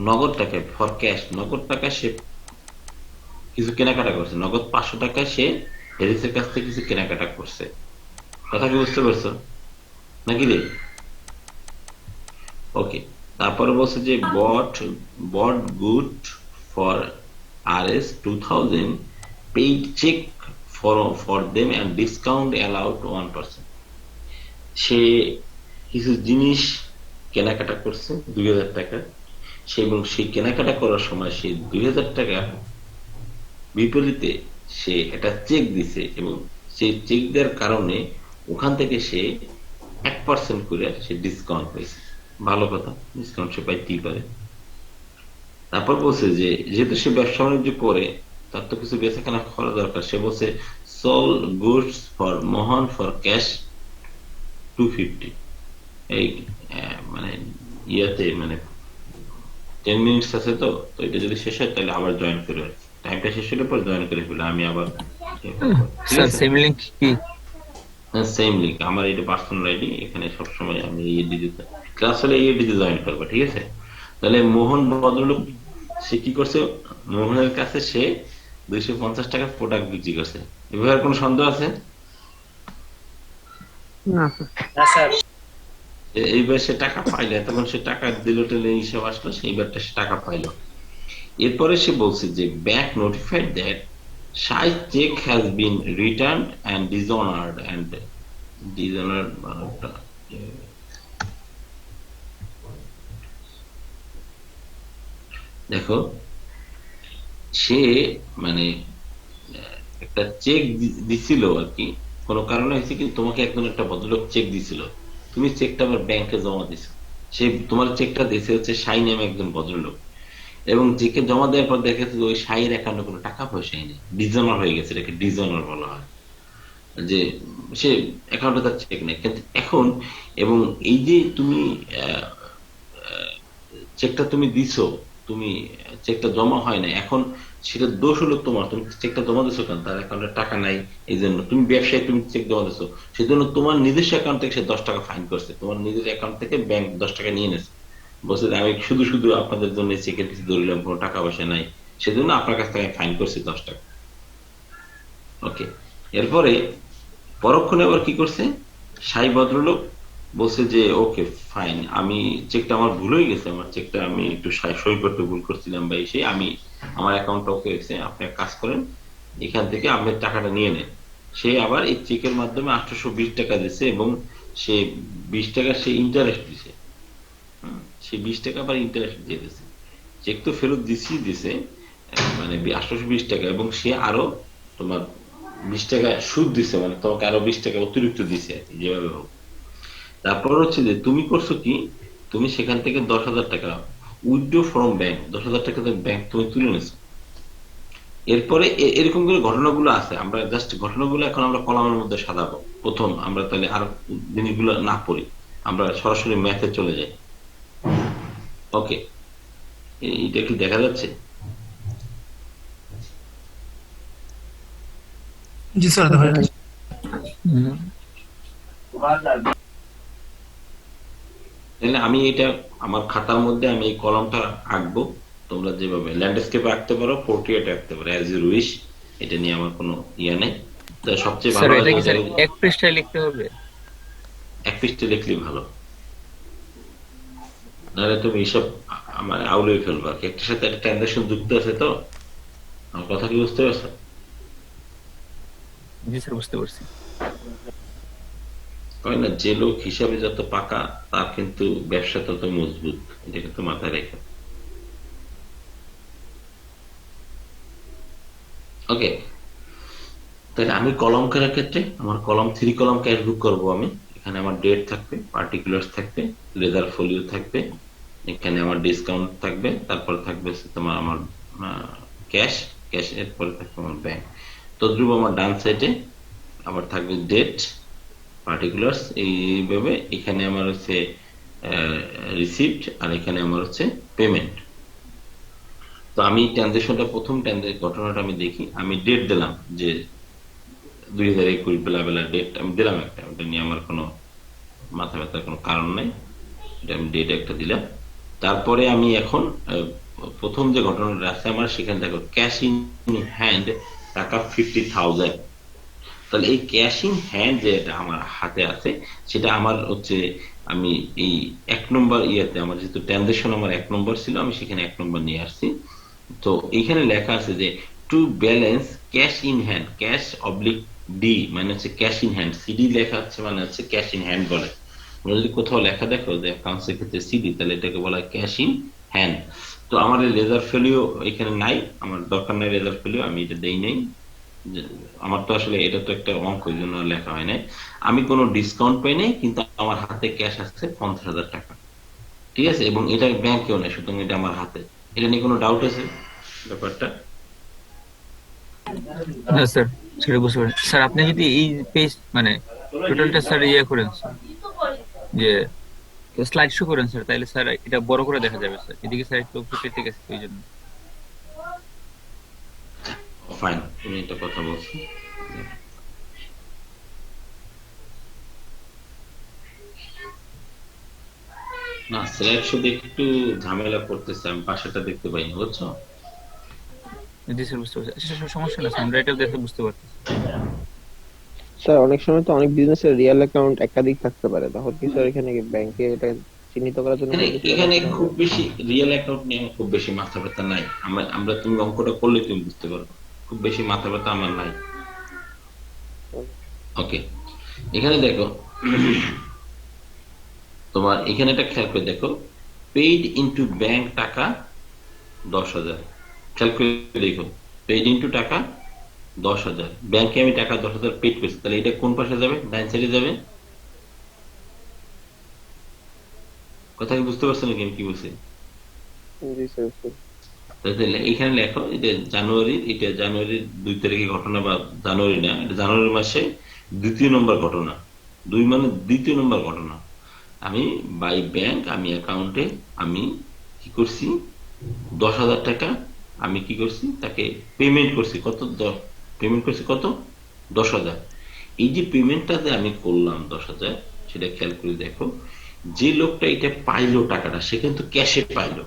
নগদ টাকায়, ফর ক্যাশ, নগদ টাকা সে কিছু কেনাকাটা করছে, নগদ 500 টাকায় সে হ্যারিসের কাছ থেকে কিছু কেনাকাটা করছে। কথা কি বুঝতে পারছো নাকি রে? ওকে, তারপরে বলছে যে bought bought good for RS 2000, paid cheque for them and discount allowed 1%। সে কিছু জিনিস কেনাকাটা করছে 2,000 টাকা, সে এবং সেই কেনাকাটা করার সময় সে 2,000 টাকা বিপরীতে সে একটা চেক দিছে, এবং সেই চেক দেওয়ার কারণে ওখান থেকে সে 1% করে সে ডিসকাউন্ট পেয়েছে। ভালো কথা, ডিসকাউন্ট সে পাইতেই পারে। তারপর বলছে যে যেহেতু সে ব্যবসা বাণিজ্য করে, তার তো কিছু বেচাকেনা করা দরকার, সে বলছে sold goods for Mohan for cash 250। এই মানে ইয়াতে মানে 10 মিনিটস আছে, তো তো এটা যদি শেষ হয় তাহলে আবার জয়েন করে আর কি। টাইমটা শেষ হলে পর জয়েন করে ফেলো, আমি আবার ঠিক স্যার আছে। সেম লিংক কি? সেম লিঙ্ক, আমার এটা পার্সোনাল আইডি, এখানে সবসময় আমি এই ডিজিতে ক্লাস হলে এই ডিজি জয়েন করবো, ঠিক আছে। তাহলে মোহন ভদ্রলোক সে কি করছে, মোহনের কাছে সে 250 টাকার প্রোডাক্ট বিক্রি করছে। এভাবে আর কোনো সন্দেহ আছে? না না স্যার। এইবার সে টাকা পাইলে, তখন সে টাকা দিল টেলে হিসাব আসলো, সেইবারটা সে টাকা পাইলো। এরপরে সে বলছে যে ব্যাংক নোটিফাইড দ্যাট সাই cheque has been returned and dishonoured and dishonoured দেখো, সে মানে একটা চেক দিছিল আর কি, কোনো কারণে হয়েছে কি, তোমাকে একজন একটা ভদ্রলোক চেক দিছিল, তুমি চেকটা আবার ব্যাংকে জমা দিছো। সে তোমার চেকটা দিয়েছে হচ্ছে সাই নামে একজন ভদ্রলোক, এবং চেকে জমা দেওয়ার পর দেখা যাচ্ছে যে ওই সাইয়ের অ্যাকাউন্টে কোনো টাকা পয়সাই নেই, ডিজনার হয়ে গেছে, এটাকে ডিজনার বলা হয়, যে সে অ্যাকাউন্টে তার চেক নেই। কিন্তু এখন, এবং এই যে তুমি চেকটা তুমি দিছো, তুমি চেকটা জমা হয় না, এখন সেটা দোষ হলো তোমার, তুমি চেকটা জমা দিছো কেন, তার অ্যাকাউন্টে টাকা নাই, এই জন্য তুমি ব্যবসায়ী, তুমি চেক জমা দিছো, সেজন্য তোমার নিজস্ব অ্যাকাউন্ট থেকে সে 10 টাকা ফাইন করছে, তোমার নিজের অ্যাকাউন্ট থেকে ব্যাংক 10 টাকা নিয়ে নিয়েছে, বলছে যে আমি শুধু শুধু আপনাদের জন্য চেকের কিছু দৌড়লাম, কোনো টাকা পয়সা নাই, সেজন্য আপনার কাছ থেকে ফাইন করছি 10 টাকা। ওকে, এরপরে পরক্ষণে আবার কি করছে, সাই ভদ্রলোক বলছে যে ওকে ফাইন, আমি চেকটা আমার ভুল হয়ে গেছে, আমার চেকটা আমি একটু সই করতে ভুল করছিলাম বা এসে আমি আমার অ্যাকাউন্টটা ওকে হয়েছে, আপনি এক কাজ করেন, এখান থেকে আপনি টাকাটা নিয়ে নেন। সে আবার এই চেকের মাধ্যমে 820 টাকা দিছে, এবং সে 20 টাকা সে ইন্টারেস্ট দিছে। সে 20 টাকা আবার ইন্টারেস্ট দিয়ে দিছে, চেক তো ফেরত দিছে, মানে 820 টাকা, এবং সে আরো তোমার 20 টাকা সুদ দিছে, মানে তোমাকে আরো 20 টাকা অতিরিক্ত দিছে আর কি, যেভাবে হোক। তারপর হচ্ছে যে তুমি করছো কি, তুমি সেখান থেকে 10,000 টাকা উইথড্র ফ্রম ব্যাংক, 10,000 টাকা ব্যাংক তুমি তুলে নিছো। এরপরে এরকম করে ঘটনাগুলো আছে, আমরা জাস্ট ঘটনাগুলো এখন আমরা কলামের মধ্যে সাজাবো। প্রথম আমরা তাহলে আর জিনিসগুলো না পড়ি, আমরা সরাসরি ম্যাথে চলে যাই। ওকে, এটা কি দেখা যাচ্ছে? জি স্যার, দেখা যাচ্ছে। তাহলে আমি এটা আমার খাতার মধ্যে আমি এই কলমটা আঁকবো, তোমরা যেভাবে ল্যান্ডস্কেপে আঁকতে পারো, পোর্ট্রেটে আঁকতে পারো, অ্যাজ ইউ উইশ, এটা নিয়ে আমার কোনো ইয়ে নেই। তো সবচেয়ে স্যার ভালো হয় এটা কি যেটা স্যার এক পৃষ্ঠায় লিখতে হবে? এক পৃষ্ঠে লিখলে ভালো, নাহলে তুমি এইসব আমার আউলে ফেলবা, একটার সাথে একটা ট্রানজাকশন যুক্ত আছে। তো আমার কথা কি বুঝতে পারছো? জি স্যার, বুঝতে পারছি। হয় না, যে লোক হিসাবে যত পাকা, তার কিন্তু ব্যবসা তত মজবুত, এটা কিন্তু মাথায় রেখে। ওকে, তাহলে আমি কলম করার ক্ষেত্রে আমার কলম 3 কলম ক্যাশ বুক করবো আমি। এখানে আমার ডেট থাকবে, পার্টিকুলার্স থাকবে, লেজার ফোলিও থাকবে, এখানে আমার ডিসকাউন্ট থাকবে, তারপর থাকবে হচ্ছে তোমার আমার ক্যাশ, ক্যাশ এর পরে থাকবে আমার ব্যাংক। তদ্রুপ আমার ডান সাইডে আবার থাকবে ডেট, পার্টিকুলার্স, এইভাবে এখানে আমার হচ্ছে রিসিপ্ট, আর এখানে আমার হচ্ছে পেমেন্ট। তো আমি ট্রানজেকশনটা, প্রথম ঘটনাটা আমি দেখি, আমি ডেট দিলাম যে 2021 বেলা বেলা ডেট আমি দিলাম একটা, ওটা নিয়ে আমার কোনো মাথা ব্যথার কোনো কারণ নাই, এটা আমি ডেট একটা দিলাম। তারপরে আমি এখন প্রথম যে ঘটনাটা আছে আমার, সেখানে দেখো ক্যাশ ইন হ্যান্ড টাকা 50,000। তাহলে এই ক্যাশ ইন হ্যান্ড যেটা আমার হাতে আছে, সেটা আমার হচ্ছে, আমি এই 1 নম্বর ইয়েতে, আমার যেহেতু ট্রানজেকশন আমার 1 নম্বর ছিল, আমি সেখানে 1 নম্বর নিয়ে আসছি। তো এইখানে লেখা আছে যে to balance cash in hand, cash oblique D মানে হচ্ছে ক্যাশ ইন হ্যান্ড, সিডি লেখা আছে মানে হচ্ছে ক্যাশ ইন হ্যান্ড বলে। তোমরা যদি কোথাও লেখা দেখো যে অ্যাকাউন্টসের ক্ষেত্রে সিডি, তাহলে এটাকে বলা হয় ক্যাশ ইন হ্যান্ড। তো আমার লেজার ফেলিও এখানে নাই, আমার দরকার নাই লেজার ফেলিও, আমি এটা দেই নাই। আমার তো আসলে এটা তো একটা অঙ্ক, এই জন্য লেখা হয় নাই। আমি কোনো ডিসকাউন্ট পাই নাই, কিন্তু আমার হাতে ক্যাশ আছে 50,000 টাকা, ঠিক আছে, এবং এটা ব্যাংকেও নেই, সুতরাং এটা আমার হাতে। এটা নিয়ে কোনো ডাউট আছে ব্যাপারটা? না স্যার, সেটা বুঝতে পারছি। স্যার আপনি যদি এই পেজ মানে টোটালটা স্যার করেন স্যার, যে স্লাইড শো করেন স্যার, তাহলে স্যার এটা বড় করে দেখা যাবে স্যার। এদিকে স্যার একটু কেটে গেছে, ওই জন্য। ফাইন, তুমি একটা কথা বলছো। না, সিলেক্ট শুধু একটু ঝামেলা করতেছে, আমি পাশেটা দেখতে পাইনি, বুঝছো? জি স্যার বুঝতে পারছি। আচ্ছা স্যার, সমস্যা না স্যার, আমরা এটা দেখে বুঝতে পারতেছি। স্যার অনেক সময় তো অনেক বিজনেসের রিয়েল অ্যাকাউন্ট একাধিক থাকতে পারে, তখন কি স্যার এখানে ব্যাংকে এটা চিহ্নিত করার জন্য এখানে কোনো কিছু এখানে দেখাতে হবে? খুব বেশি রিয়েল অ্যাকাউন্ট নিয়ে খুব বেশি মাথা ব্যথা নাই। আমরা তুমি অঙ্কটা করলে তুমি বুঝতে পারো, খুব বেশি মাথা ব্যথা আমার নাই। ওকে, এখানে দেখো, তোমার এখানে একটা খেয়াল করে দেখো, পেইড ইনটু ব্যাংক টাকা 10,000। খেয়াল করে দেখো, পেইড ইনটু টাকা 10,000, ব্যাংকে আমি টাকা 10,000 পেইড করছি, তাহলে এটা কোন পাশে যাবে? ডাইন সাইডে যাবে। কথা কি বুঝতে পারছো নাকি আমি কি বলছি? জি স্যার স্যার। তাহলে এখানে লেখো, এটা জানুয়ারি, এটা জানুয়ারির 2 তারিখে ঘটনা, বা জানুয়ারি না, এটা জানুয়ারি মাসে 2য় নম্বর ঘটনা। 2 মানে 2য় নম্বর ঘটনা। আমি বাই ব্যাংক, আমি অ্যাকাউন্টে আমি কি করছি, 10,000 টাকা আমি কি করছি, তাকে পেমেন্ট করছি। কত? পেমেন্ট করছি কত? 10,000। এই যে পেমেন্টটা যে আমি করলাম 10,000, সেটা খেয়াল করে দেখো, যে লোকটা এটা পাইলো টাকাটা, সে কিন্তু ক্যাশে পাইলো,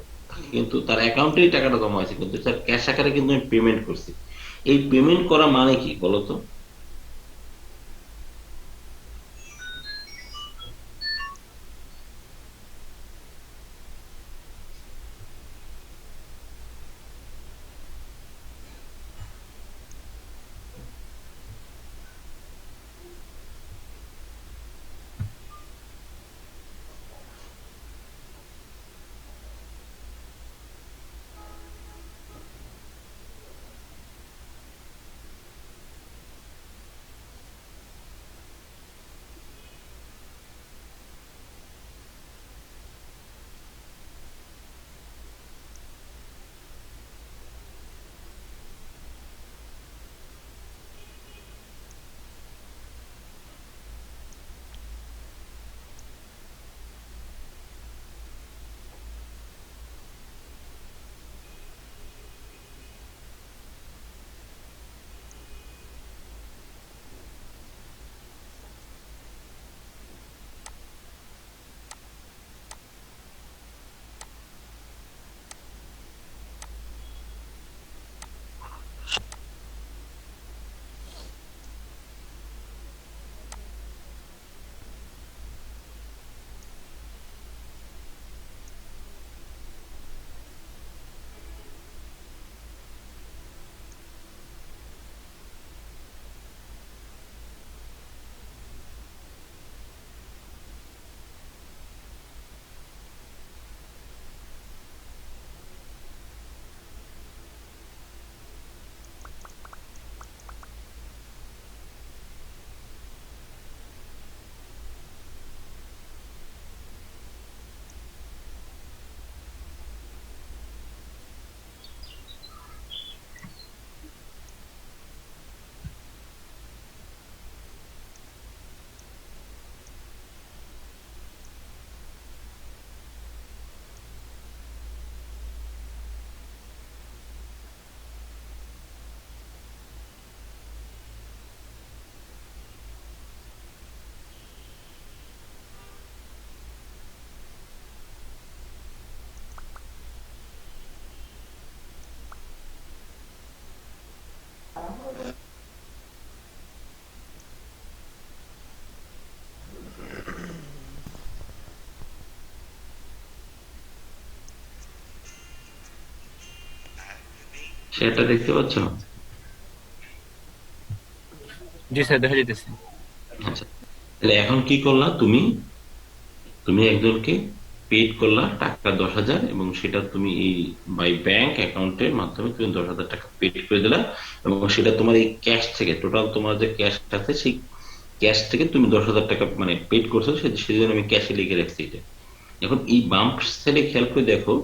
কিন্তু তার অ্যাকাউন্টেই টাকাটা জমা হয়েছে, কিন্তু তার ক্যাশ আকারে কিন্তু আমি পেমেন্ট করছি। এই পেমেন্ট করা মানে কি বলতো? সেটা দেখতে পাচ্ছ? জি স্যার, দেখা যাইতেছে। আচ্ছা, তাহলে এখন কি করলা তুমি? তুমি একজনকে পেড করলা টাকা 10,000, এবং সেটা তুমি এই বাই ব্যাংক অ্যাকাউন্টের মাধ্যমে তুমি 10,000 টাকা পেড করে দিলা, এবং সেটা তোমার এই ক্যাশ থেকে, টোটাল তোমার যে ক্যাশ আছে সেই ক্যাশ থেকে তুমি 10,000 টাকা মানে পেড করছো, সেজন্য আমি ক্যাশে লিখে রাখছি এটা। এখন এই বাম সাইডে খেয়াল করে দেখো,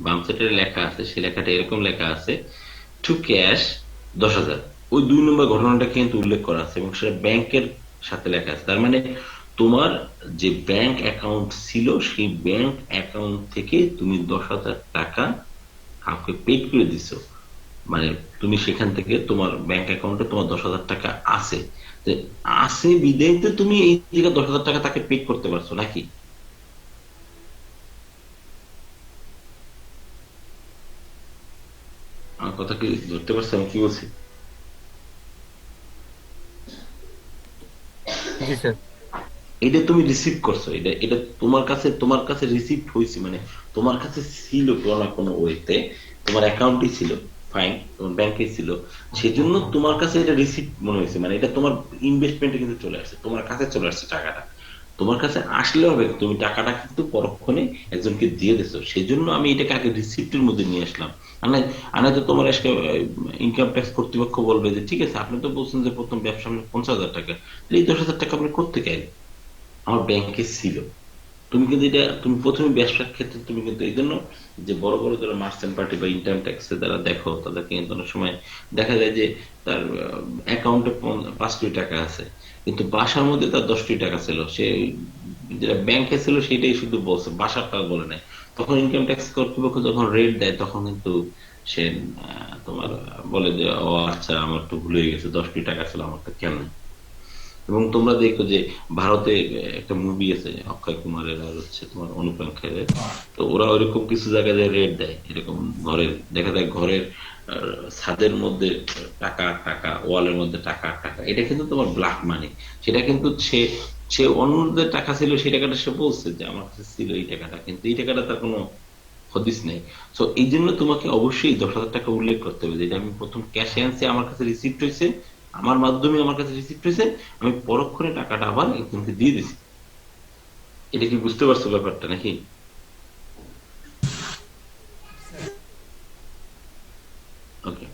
বাম সাইডে লেখা আছে, সেই লেখাটা এরকম লেখা আছে, টু ক্যাশ 10,000। ওই 2 নম্বর ঘটনাটা কিন্তু উল্লেখ করা আছে, এবং সেটা ব্যাংকের সাথে লেখা আছে। তার মানে তোমার যে ব্যাংক অ্যাকাউন্ট ছিল, সেই ব্যাংক অ্যাকাউন্ট থেকে তুমি 10,000 টাকা কাউকে পেড করে দিছো। মানে তুমি সেখান থেকে তোমার ব্যাংক অ্যাকাউন্টে তোমার 10,000 টাকা আছে, যে আছে বিদেয় তো তুমি এই জায়গায় 10,000 টাকা তাকে পে করতে পারছো নাকি? আমার কথা কি ধরতে পারছো আমি কি বলছি? জি স্যার। এটা তুমি রিসিভ করছো, এটা এটা তোমার কাছে রিসিভ হয়েছে, মানে তোমার কাছে ছিল কোনো না কোনো ওয়েতে, তোমার অ্যাকাউন্টই ছিল, ফাইন, তোমার ব্যাংকে ছিল, সেজন্য তোমার কাছে এটা রিসিভ মনে হয়েছে, মানে এটা তোমার ইনভেস্টমেন্টে কিন্তু চলে আসছে, তোমার কাছে চলে আসছে টাকাটা। তোমার কাছে আসলে হবে, তুমি টাকাটা কিন্তু পরক্ষণে একজনকে দিয়ে দিছো, সেই জন্য আমি এটাকে আগে রিসিপ্টের মধ্যে নিয়ে আসলাম। আর না, আর নয়তো তোমার আজকে ইনকাম ট্যাক্স কর্তৃপক্ষ বলবে যে ঠিক আছে আপনি তো বলছেন যে প্রথম ব্যবসা আপনার 50,000 টাকা, এই 10,000 টাকা আপনি করতে গেলেন, আমার ব্যাংকে ছিল। তুমি কিন্তু এটা তুমি প্রথমে ব্যবসার ক্ষেত্রে তুমি কিন্তু এই জন্য যে বড় বড় যারা মার্চেন্ট পার্টি বা ইনকাম ট্যাক্সে যারা দেখো তাদেরকে কিন্তু অনেক সময় দেখা যায় যে তার অ্যাকাউন্টে 5 কোটি টাকা আছে, কিন্তু বাসার মধ্যে তার 10 কোটি টাকা ছিল, সে যেটা ব্যাংকে ছিল সেটাই শুধু বলছে, বাসারটা বলে নাই। তখন ইনকাম ট্যাক্স কর্তৃপক্ষ যখন রেট দেয় তখন কিন্তু সে তোমার বলে যে ও আচ্ছা আমার তো ভুলে গেছে, 10 কোটি টাকা ছিল আমার তো কেমন। এবং তোমরা দেখো যে ভারতে একটা মুভি আছে অক্ষয় কুমারের আর হচ্ছে তোমার অনুপম খেরের, তো ওরা ওইরকম কিছু জায়গায় রেট দেয় এরকম, ঘরের দেখা যায় ঘরের ছাদের মধ্যে টাকা আর টাকা, ওয়ালের মধ্যে টাকা আর টাকা, এটা কিন্তু তোমার ব্ল্যাক মানি। সেটা কিন্তু সে সে অন্যদের টাকা ছিল, সেই টাকাটা সে বলছে যে আমার কাছে ছিল এই টাকাটা, কিন্তু এই টাকাটা তার কোনো হদিস নেই। তো এই জন্য তোমাকে অবশ্যই 10,000 টাকা উল্লেখ করতে হবে, যেটা আমি প্রথম ক্যাশে আনছি, আমার কাছে রিসিপ্ট হয়েছে, আমার মাধ্যমে আমার কাছে রিসিপ্ট হয়েছে, আমি পরক্ষণে টাকাটা আবার একজনকে দিয়ে দিছি। এটা কি বুঝতে পারছো ব্যাপারটা নাকি? ওকে।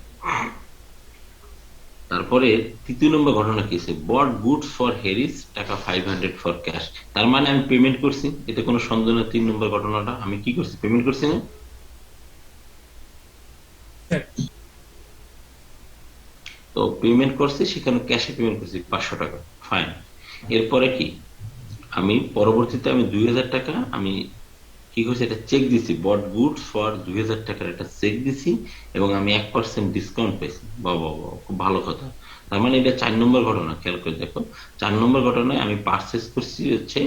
তারপরে তৃতীয় নম্বর ঘটনা কি আছে, বট গুডস ফর হেরিস টাকা 500 ফর ক্যাশ। তার মানে আমি পেমেন্ট করছি, এতে কোনো সন্দেহ নেই। 3 নম্বর ঘটনাটা আমি কি করছি, পেমেন্ট করছি না? স্যার তো পেমেন্ট করছি, সেখানে ক্যাশে পেমেন্ট করছি 500 টাকা, ফাইন। এরপরে কি, আমি পরবর্তীতে আমি 2,000 টাকা আমি কি করছি, একটা চেক দিছি, বট গুডস ফর 2,000 টাকার একটা চেক দিছি, এবং আমি 1% ডিসকাউন্ট পেয়েছি। বাবা বাবা, খুব ভালো কথা। তার মানে এটা 4 নম্বর ঘটনা, খেয়াল করে দেখো। 4 নম্বর ঘটনায় আমি পার্চেস করছি হচ্ছে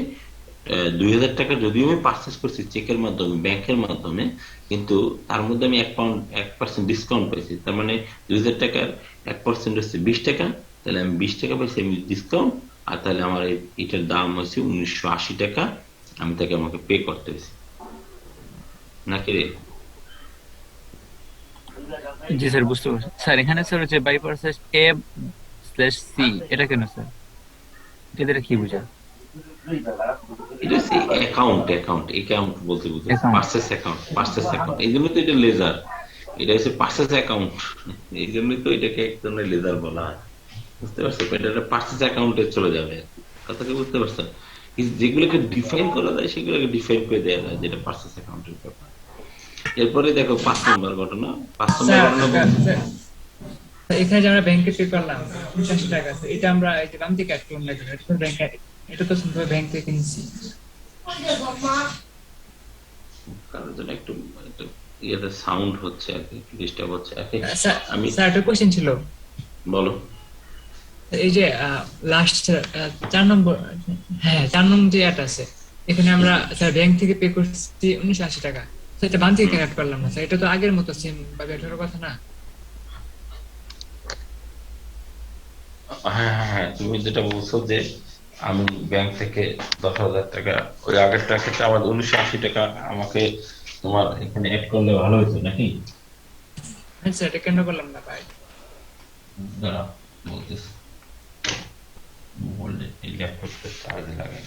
2,000 টাকা, যদিও আমি পার্চেস করছি চেকের মাধ্যমে, ব্যাংকের মাধ্যমে, কিন্তু তার মধ্যে আমি 1% ডিসকাউন্ট পেয়েছি। তার মানে 2,000 টাকার 1% হচ্ছে 20 টাকা, তাহলে আমি 20 টাকা পেয়েছি আমি ডিসকাউন্ট। আর তাহলে আমার এটার দাম হচ্ছে 1980 টাকা, আমি তাকে আমাকে পে করতে হয়েছে নাকি রে? জি স্যার, বুঝতে পারছি স্যার। এখানে স্যার হচ্ছে by purchase A slash C, এটা কেন স্যার? এটা কি বোঝায়? এটা হচ্ছে অ্যাকাউন্ট, অ্যাকাউন্ট বলতে বুঝেছি, অ্যাকাউন্ট। পার্সেস অ্যাকাউন্ট, এই জন্য তো এটা লেজার, এটা হচ্ছে পার্সেস অ্যাকাউন্ট, এই জন্যই তো এটাকে এক ধরনের লেজার বলা হয়। বুঝতে পারছো? এটা পার্সেস অ্যাকাউন্টে চলে যাবে আর কি। কথা কি বুঝতে পারছো? যেগুলোকে ডিফাইন করা যায় সেগুলোকে ডিফাইন করে দেওয়া যায়, যেটা পার্সেস অ্যাকাউন্টের ব্যাপার। এরপরে দেখো 5 নম্বর ঘটনা। 5 নম্বর স্যার ঘটনা স্যার, এখানে যে আমরা ব্যাংকে পে করলাম 85 টাকা আছে, এটা আমরা এই যে বাম দিকে কাটলাম না কেন? এটা তো ব্যাংকে, এটা তো শুনতে ব্যাংক থেকে নিচ্ছি। কারোর জন্য একটু একটু ইয়েতে সাউন্ড হচ্ছে আর কি, ডিস্টার্ব হচ্ছে আর কি। স্যার আমি স্যার একটা কোশ্চেন ছিল। বলো। এই যে লাস্ট 4 নম্বর, হ্যাঁ 4 নম্বর যে অ্যাড আছে, এখানে আমরা স্যার ব্যাংক থেকে পে করছি 1980 টাকা, তো এটা বাম থেকে হুম। কাট করলাম না স্যার? এটা তো আগের মতো সেম ভাবে এটার কথা না? হ্যাঁ হ্যাঁ হ্যাঁ, তুমি যেটা বলছো যে আমি ব্যাংক থেকে 10,000 টাকা, ওই আগের টাকাটা আমার 1980 টাকা আমাকে তোমার এখানে অ্যাড করলে ভালো হতো নাকি? হ্যাঁ স্যার, এটা কেন করলাম না ভাই? দাঁড়াও, বলতেছি। মোবাইলে এই ল্যাপটপটা চার্জে লাগাই।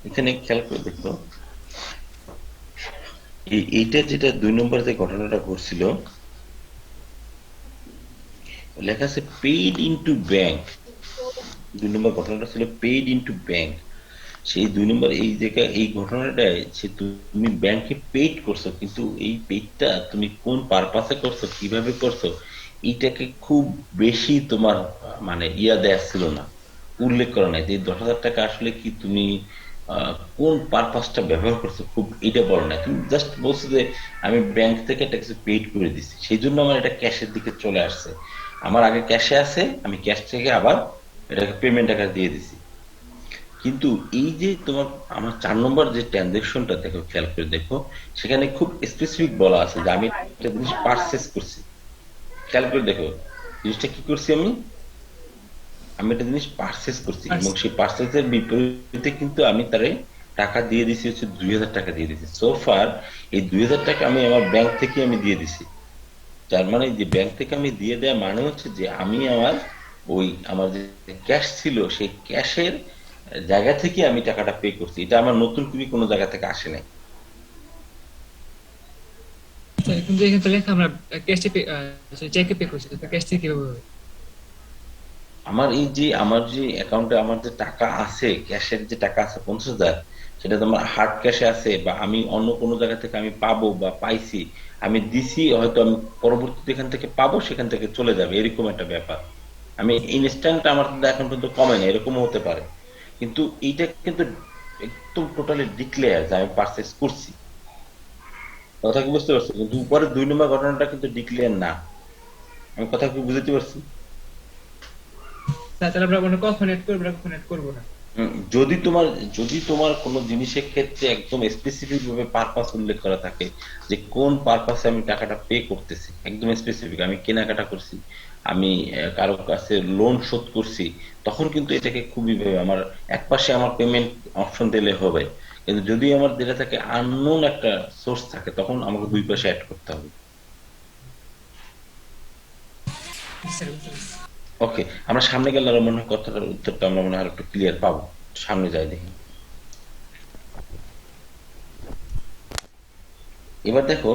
এখানে খেয়াল করে দেখো, এইটা যেটা 2 নম্বর যে ঘটনাটা ঘটছিল, লেখা আছে পেইড ইনটু ব্যাংক। 2 নম্বর ঘটনাটা ছিল পেইড ইনটু ব্যাংক। সেই 2 নম্বর এই জায়গায় এই ঘটনাটায় সে তুমি ব্যাংকে পেইড করছো, কিন্তু এই পেইডটা তুমি কোন পারপাসে করছো, কিভাবে করছো, এইটাকে খুব বেশি তোমার মানে দেয়া ছিল না, উল্লেখ করা নাই যে 10,000 টাকা আসলে কি তুমি কোন পারপাসটা ব্যবহার করছো, খুব এটা বলো না, তুমি জাস্ট বলছো যে আমি ব্যাংক থেকে একটা কিছু পেইড করে দিছি, সেই জন্য আমার এটা ক্যাশের দিকে চলে আসছে। আমার আগে ক্যাশে আছে, আমি ক্যাশ থেকে আবার এটাকে পেমেন্ট আকারে দিয়ে দিছি। কিন্তু এই যে তোমার আমার 4 নম্বর যে ট্রানজেকশনটা দেখো, খেয়াল করে দেখো, সেখানে খুব স্পেসিফিক বলা আছে যে আমি একটা জিনিস পারচেস করছি। খেয়াল করে দেখো জিনিসটা কি করছি, আমি আমি একটা জিনিস পারচেস করছি, এবং সেই পারচেসের বিপরীতে কিন্তু আমি তারে টাকা দিয়ে দিছি, হচ্ছে 2,000 টাকা দিয়ে দিছি। সো ফার এই 2,000 টাকা আমি আমার ব্যাংক থেকে আমি দিয়ে দিছি। তার মানে যে ব্যাংক থেকে আমি দিয়ে দেওয়া মানে হচ্ছে যে আমি আমার আমার যে ক্যাশ ছিল সেই ক্যাশের জায়গা থেকে আমি টাকাটা পে করছি, এটা আমার নতুন করে কোনো জায়গা থেকে আসে নাই। আচ্ছা, কিন্তু এখানে তো লেখা আমরা ক্যাশে পে, চেকে পে করছি, তো ক্যাশ থেকে কিভাবে হবে? আমার যে অ্যাকাউন্টে আমার যে টাকা আছে, ক্যাশের যে টাকা আছে 50,000, সেটা তোমার হার্ড ক্যাশে আছে, বা আমি অন্য কোনো জায়গা থেকে আমি পাবো বা পাইছি, আমি দিছি, হয়তো আমি পরবর্তীতে এখান থেকে পাবো, সেখান থেকে চলে যাবে, এরকম একটা ব্যাপার। আমি ইনস্ট্যান্ট আমার কিন্তু এখন পর্যন্ত কমে না, এরকমও হতে পারে। কিন্তু এইটা কিন্তু একদম টোটালি ডিক্লেয়ার যে আমি পারচেস করছি। কথা কি বুঝতে পারছো? কিন্তু উপরে 2 নম্বর ঘটনাটা কিন্তু ডিক্লেয়ার না। আমি কথা কি বুঝতে পারছি? তাহলে আমরা মানে কখন এড করবো না কখন এড করবো না? যদি তোমার কোনো জিনিসের ক্ষেত্রে একদম স্পেসিফিক ভাবে পারপাস উল্লেখ করা থাকে, যে কোন পারপাসে আমি টাকাটা পে করতেছি, একদম স্পেসিফিক, আমি কেনাকাটা করছি, আমি কারো কাছে লোন শোধ করছি, তখন কিন্তু এটাকে খুবই ভাবে আমার একপাশে আমার পেমেন্ট অপশন দিলে হবে। কিন্তু যদি আমার যেটা থাকে আননোন একটা সোর্স থাকে, তখন আমাকে 2 পাশে অ্যাড করতে হবে। বুঝতে পারছি। ওকে, আমরা সামনে গেলে আরো মনে হয় কথাটার উত্তরটা আমরা মনে হয় আরো একটু ক্লিয়ার পাবো। সামনে যাই দেখি। এবার দেখো,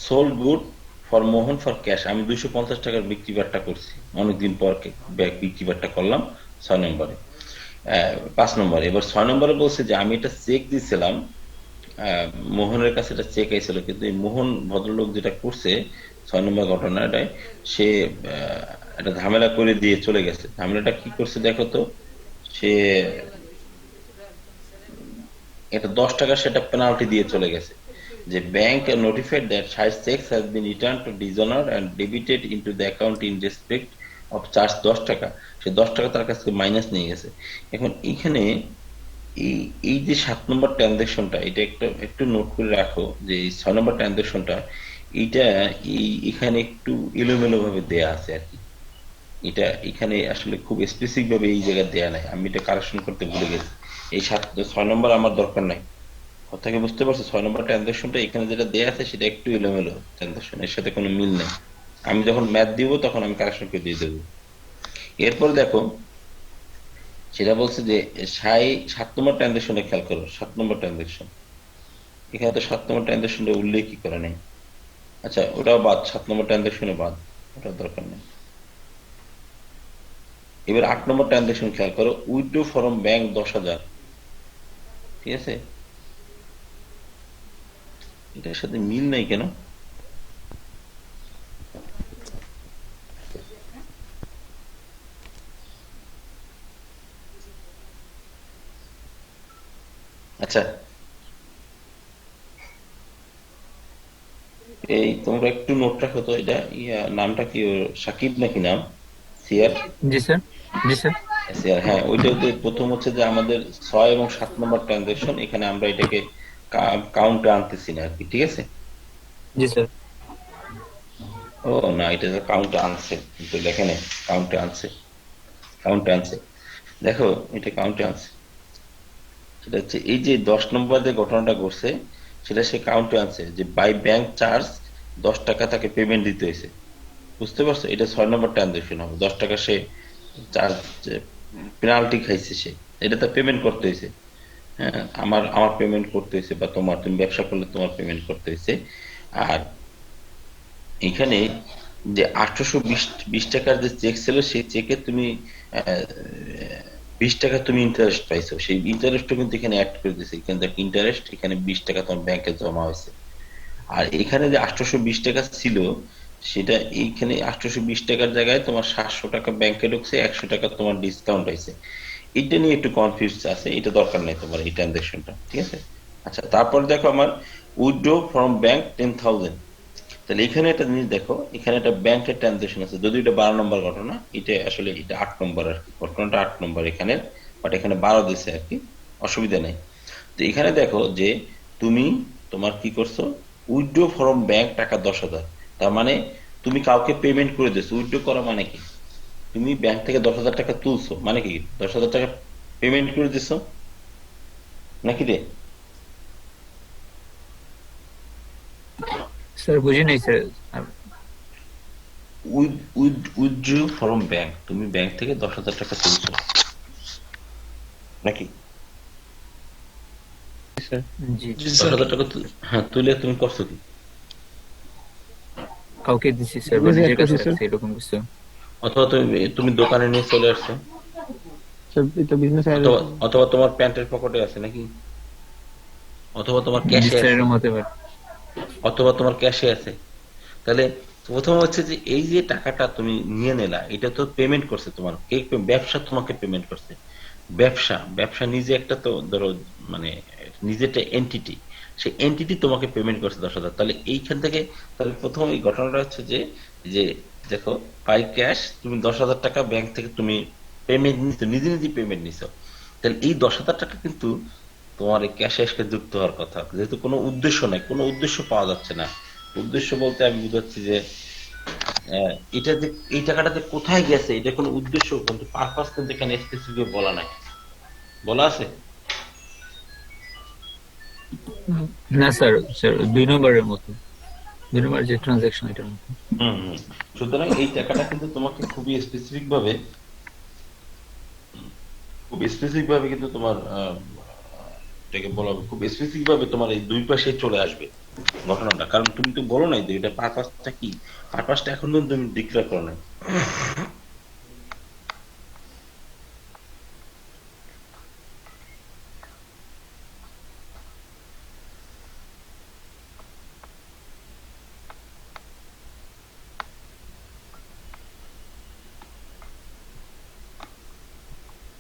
sold good for Mohan for cash, আমি 250 টাকার বিক্রি বাট্টা করছি, অনেকদিন পর বিক্রি বাট্টা করলাম 6 নম্বরে। 5 নম্বরে, এবার 6 নম্বরে বলছে যে আমি এটা চেক দিয়েছিলাম, মোহনের কাছে এটা চেক আইছিল, কিন্তু এই মোহন ভদ্রলোক যেটা করছে 6 নম্বর ঘটনাটায়, সে একটা ঝামেলা করে দিয়ে চলে গেছে। ঝামেলাটা কি করছে দেখো তো, সে এটা 10 টাকা সেটা পেনাল্টি দিয়ে চলে গেছে, যে bank notified that size checks has been return to dishonour and debited into the account in respect of charge 10 টাকা। সে 10 টাকা তার কাছ থেকে মাইনাস নিয়ে গেছে। এখন এইখানে এই এই যে 7 নম্বর ট্রানজাকশনটা, এটা একটু একটু নোট করে রাখো, যে এই 6 নম্বর ট্রানজাকশনটা, এইটা এখানে একটু এলোমেলো ভাবে দেয়া আছে আর কি। এটা এখানে আসলে খুব স্পেসিফিক ভাবে এই জায়গায় দেয়া নাই, আমি এটা কারেকশন করতে ভুলে গেছি। এই 6 নম্বর আমার দরকার নাই। কথা কি বুঝতে পারছো? 6 নম্বর ট্রানজাকশনটা এখানে যেটা দেয়া আছে সেটা একটু এলোমেলো ট্রানজাকশন, এর সাথে কোনো মিল নেই। আমি যখন ম্যাথ দিব তখন আমি কারেকশন করে দিয়ে দেবো। এরপর দেখো, সেটা বলছে যে 7 নম্বর ট্রানজাকশনে খেয়াল করো, 7 নম্বর ট্রানজাকশন, এখানে তো 7 নম্বর ট্রানজাকশনটা উল্লেখই করা নেই। আচ্ছা, ওটাও বাদ, 7 নম্বর ট্রানজাকশনে বাদ, ওটা দরকার নেই। এবার 8 নম্বর ট্রানজাকশন খেয়াল করো, উইথড্র ফ্রম ব্যাংক 10,000। ঠিক আছে, এটার সাথে মিল নাই কেন? আচ্ছা, এই তোমরা একটু নোট রাখো তো, এটা নামটা কি ওর, সাকিব নাকি নাম? সিয়ার? জি স্যার। জি স্যার। সিয়ার, হ্যাঁ, ওইটা তো প্রথম হচ্ছে যে আমাদের 6 এবং 7 নম্বর ট্রানজাকশন, এখানে আমরা এটাকে কাউন্টে আনতেছি না আর কি, ঠিক আছে? জি স্যার। ও না, এটা কাউন্টে আনছে কিন্তু লেখে নেই, কাউন্টে আনছে, কাউন্টে আনছে, দেখো এটা কাউন্টে আনছে। সেটা হচ্ছে এই যে 10 নম্বর যে ঘটনাটা ঘটছে, সেটা সে কাউন্টে আনছে যে বাই ব্যাংক চার্জ 10 টাকা তাকে পেমেন্ট দিতে হয়েছে। বুঝতে পারছো? এটা 6 নম্বর ট্রানজাকশন হবে, 10 টাকা সে চার্জ পেনাল্টি খাইছে, সে এটা তার পেমেন্ট করতে হয়েছে। হ্যাঁ, আমার আমার পেমেন্ট করতে হয়েছে, বা তোমার, তুমি ব্যবসা করলে তোমার পেমেন্ট করতে হয়েছে। আর এখানে যে 820 টাকার যে চেক ছিল, সেই চেকে তুমি 20 টাকা তুমি ইন্টারেস্ট পাইছো, সেই ইন্টারেস্টও কিন্তু এখানে অ্যাড করে দিয়েছে। এখানে দেখ ইন্টারেস্ট, এখানে 20 টাকা তোমার ব্যাংকে জমা হয়েছে। আর এখানে যে 820 টাকা ছিল, সেটা এইখানে 820 টাকার জায়গায় তোমার 700 টাকা ব্যাংকে ঢুকছে, 100 টাকা তোমার ডিসকাউন্ট হয়েছে। এটা নিয়ে একটু কনফিউজ আছে, এটা দরকার নেই তোমার এই ট্রানজাকশনটা, ঠিক আছে? আচ্ছা, তারপর দেখো আমার উইথড্র ফ্রম ব্যাংক 10,000। তাহলে এখানে একটা জিনিস দেখো, এখানে একটা ব্যাংকের ট্রানজাকশন আছে, যদি এটা 12 নম্বর ঘটনা, এটা আসলে এটা 8 নম্বর আর কি, ঘটনাটা 8 নম্বর এখানে, বাট এখানে 12 দিছে আর কি, অসুবিধা নেই। তো এখানে দেখো যে তুমি তোমার কি করছো, উইথড্র ফ্রম ব্যাংক টাকা 10,000। তার মানে তুমি কাউকে পেমেন্ট করে দিচ্ছ। উইথড্র করা মানে কি, তুমি ব্যাংক থেকে 10,000 টাকা তুলছো, মানে কি 10,000 টাকা পেমেন্ট করে দিছো নাকি রে? স্যার বুঝি নাই স্যার। উইথড্র ফ্রম ব্যাংক, তুমি ব্যাংক থেকে 10,000 টাকা তুলছো নাকি? স্যার জি জি দশ স্যার। হাজার টাকা হ্যাঁ, তুলে তুমি করছো কি? কাউকে দিছি স্যার, বা বিজনেসে অ্যাড নিজের কাছে করছি স্যার। রাখছি এরকম কিছু। অথবা তুমি তুমি দোকানে নিয়ে চলে আসছো, স্যার এই তো বিজনেস অ্যাড। অথবা অথবা তোমার প্যান্টের পকেটে আছে নাকি, অথবা তোমার জি ক্যাশে স্যার, আছে, এরকম হতে পারে। অথবা তোমার ক্যাশে আছে। তাহলে প্রথম হচ্ছে যে এই যে টাকাটা তুমি নিয়ে নিলা, এটা তো পেমেন্ট করছে তোমার কে? ব্যবসা তোমাকে পেমেন্ট করছে। ব্যবসা ব্যবসা নিজে একটা তো ধরো, মানে নিজে একটা এন্টিটি, সেই এন্টিটি তোমাকে পেমেন্ট করছে 10,000। তাহলে এইখান থেকে, তাহলে প্রথম এই ঘটনাটা হচ্ছে যে, যে দেখো, বাই ক্যাশ তুমি 10,000 টাকা ব্যাংক থেকে তুমি পেমেন্ট নিছো, নিজে নিজে পেমেন্ট নিছো। তাহলে এই 10,000 টাকা কিন্তু তোমার এই ক্যাশে এসে যুক্ত হওয়ার কথা, যেহেতু কোনো উদ্দেশ্য নাই, কোনো উদ্দেশ্য পাওয়া যাচ্ছে না। উদ্দেশ্য বলতে আমি বুঝাচ্ছি যে এটা যে এই টাকাটা যে কোথায় গেছে, এটা কোনো উদ্দেশ্য কিন্তু পারপাস কিন্তু এখানে স্পেসিফিক বলা নাই, বলা আছে? না স্যার, স্যার 2 নম্বরের মতো, 2 নম্বর যে ট্রানজাকশন এটার মতো। হুম হুম। সুতরাং এই টাকাটা কিন্তু তোমাকে খুবই স্পেসিফিক ভাবে, খুব স্পেসিফিক ভাবে কিন্তু তোমার এটাকে বলা হবে, খুব স্পেসিফিক ভাবে তোমার এই দুই পাশে চলে আসবে ঘটনাটা। কারণ তুমি তো বলো নাই যে এটা পারপাসটা কি, পারপাসটা এখন পর্যন্ত তুমি ডিক্লেয়ার করো নাই।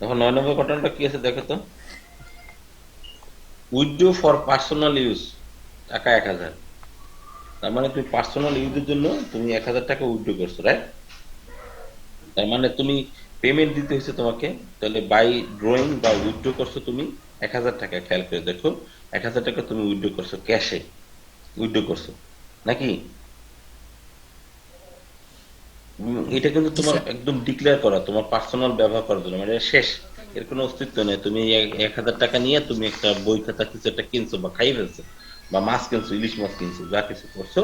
এখন 9 নম্বর ঘটনাটা কি আছে দেখো তো, উইথড্র ফর পার্সোনাল ইউজ টাকা 1,000। তার মানে তুমি পার্সোনাল ইউজের জন্য তুমি 1,000 টাকা উইথড্র করছো, রাইট? তার মানে তুমি পেমেন্ট দিতে হয়েছে তোমাকে, তাহলে বাই ড্রয়িং বা উইথড্র করছো তুমি 1,000 টাকা। খেয়াল করে দেখো, 1,000 টাকা তুমি উইথড্র করছো, ক্যাশে উইথড্র করছো নাকি? এটা কিন্তু জি তোমার স্যার। একদম ডিক্লেয়ার করা, তোমার পার্সোনাল ব্যবহার করার জন্য, মানে এটা শেষ, এর কোনো অস্তিত্ব নেই। তুমি 1,000 টাকা নিয়ে তুমি একটা বই খাতা কিছু একটা কিনছো বা খাই ফেলছো, বা মাছ কিনছো, ইলিশ মাছ কিনছো, যা কিছু করছো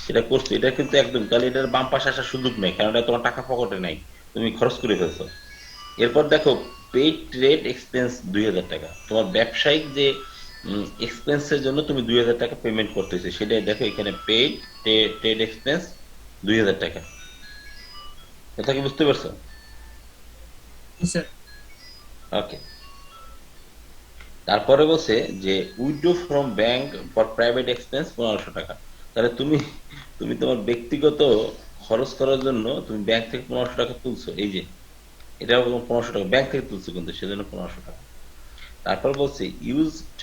এটা করছো, এটা কিন্তু একদম, তাহলে এটার বাম পাশে আসার সুযোগ নেই, কারণ এটা তোমার টাকা পকেটে নাই, তুমি খরচ করে ফেলছো। এরপর দেখো, পেইড ট্রেড এক্সপেন্স 2,000 টাকা, তোমার ব্যবসায়িক যে এক্সপেন্সের জন্য তুমি 2,000 টাকা পেমেন্ট করতেছো, সেটাই দেখো এখানে পেইড ট্রেড এক্সপেন্স 2,000 টাকা। কথা কি বুঝতে পারছো? জি স্যার। ওকে। তারপরে বলছে যে withdraw from bank for private expense 1,500 টাকা। তাহলে তুমি তুমি তোমার ব্যক্তিগত খরচ করার জন্য তুমি ব্যাংক থেকে 1,500 টাকা তুলছো, এই যে এটাও 1,500 টাকা ব্যাংক থেকে তুলছো, কিন্তু সেজন্য 1,500 টাকা। তারপর বলছে used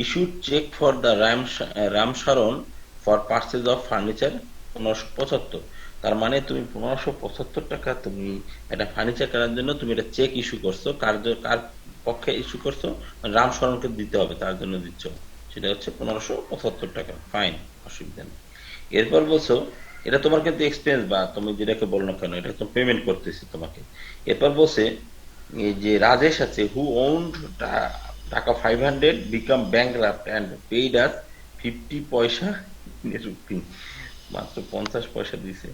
issued cheque for the Ramsharan for purchase of furniture 1,575। তার মানে তুমি 1,575 টাকা তুমি একটা ফার্নিচার কেনার জন্য তুমি একটা চেক ইস্যু করছো, কার পক্ষে ইস্যু করছো? রামশরণকে দিতে হবে, তার জন্য দিচ্ছ, সেটা হচ্ছে 1,575 টাকা। ফাইন, অসুবিধা নেই। এরপর বলছো এটা তোমার কিন্তু এক্সপেন্স, বা তুমি যেটাকে বলো না কেন, এটা তো পেমেন্ট করতেছি তোমাকে। এরপর বলছে এই যে রাজেশ আছে, হু ওন্ড টাকা 500 বিকাম ব্যাংক্রাফট অ্যান্ড পেইড আস 50 পয়সা রুপি, মাত্র 50 পয়সা দিছে।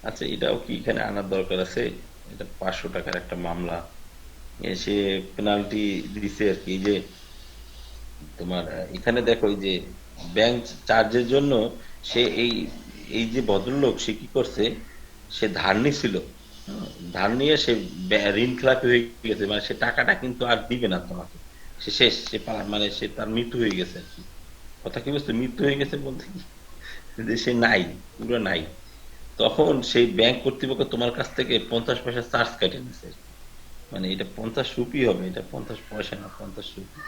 আচ্ছা, এটাও কি এখানে আনার দরকার আছে? এটা 500 টাকার একটা মামলা, সে পেনাল্টি দিছে আর কি, যে তোমার এখানে দেখো এই যে ব্যাংক চার্জের জন্য সে এই এই যে ভদ্রলোক সে কি করছে, সে ধার নিছিল। হুম, ধার নিয়ে সে ঋণ খেলাপি হয়ে গেছে, মানে সে টাকাটা কিন্তু আর দিবে না তোমাকে। সে শেষ, সে মানে সে তার মৃত্যু হয়ে গেছে আর কি। কথা কি বুঝতে, মৃত্যু হয়ে গেছে বলতে কি, যে সে নাই, পুরো নাই। তখন সেই ব্যাংক কর্তৃপক্ষ তোমার কাছ থেকে 50 পয়সা চার্জ কেটে নিছে। মানে এটা 50 রুপি হবে, এটা 50 পয়সা না, 50 রুপি।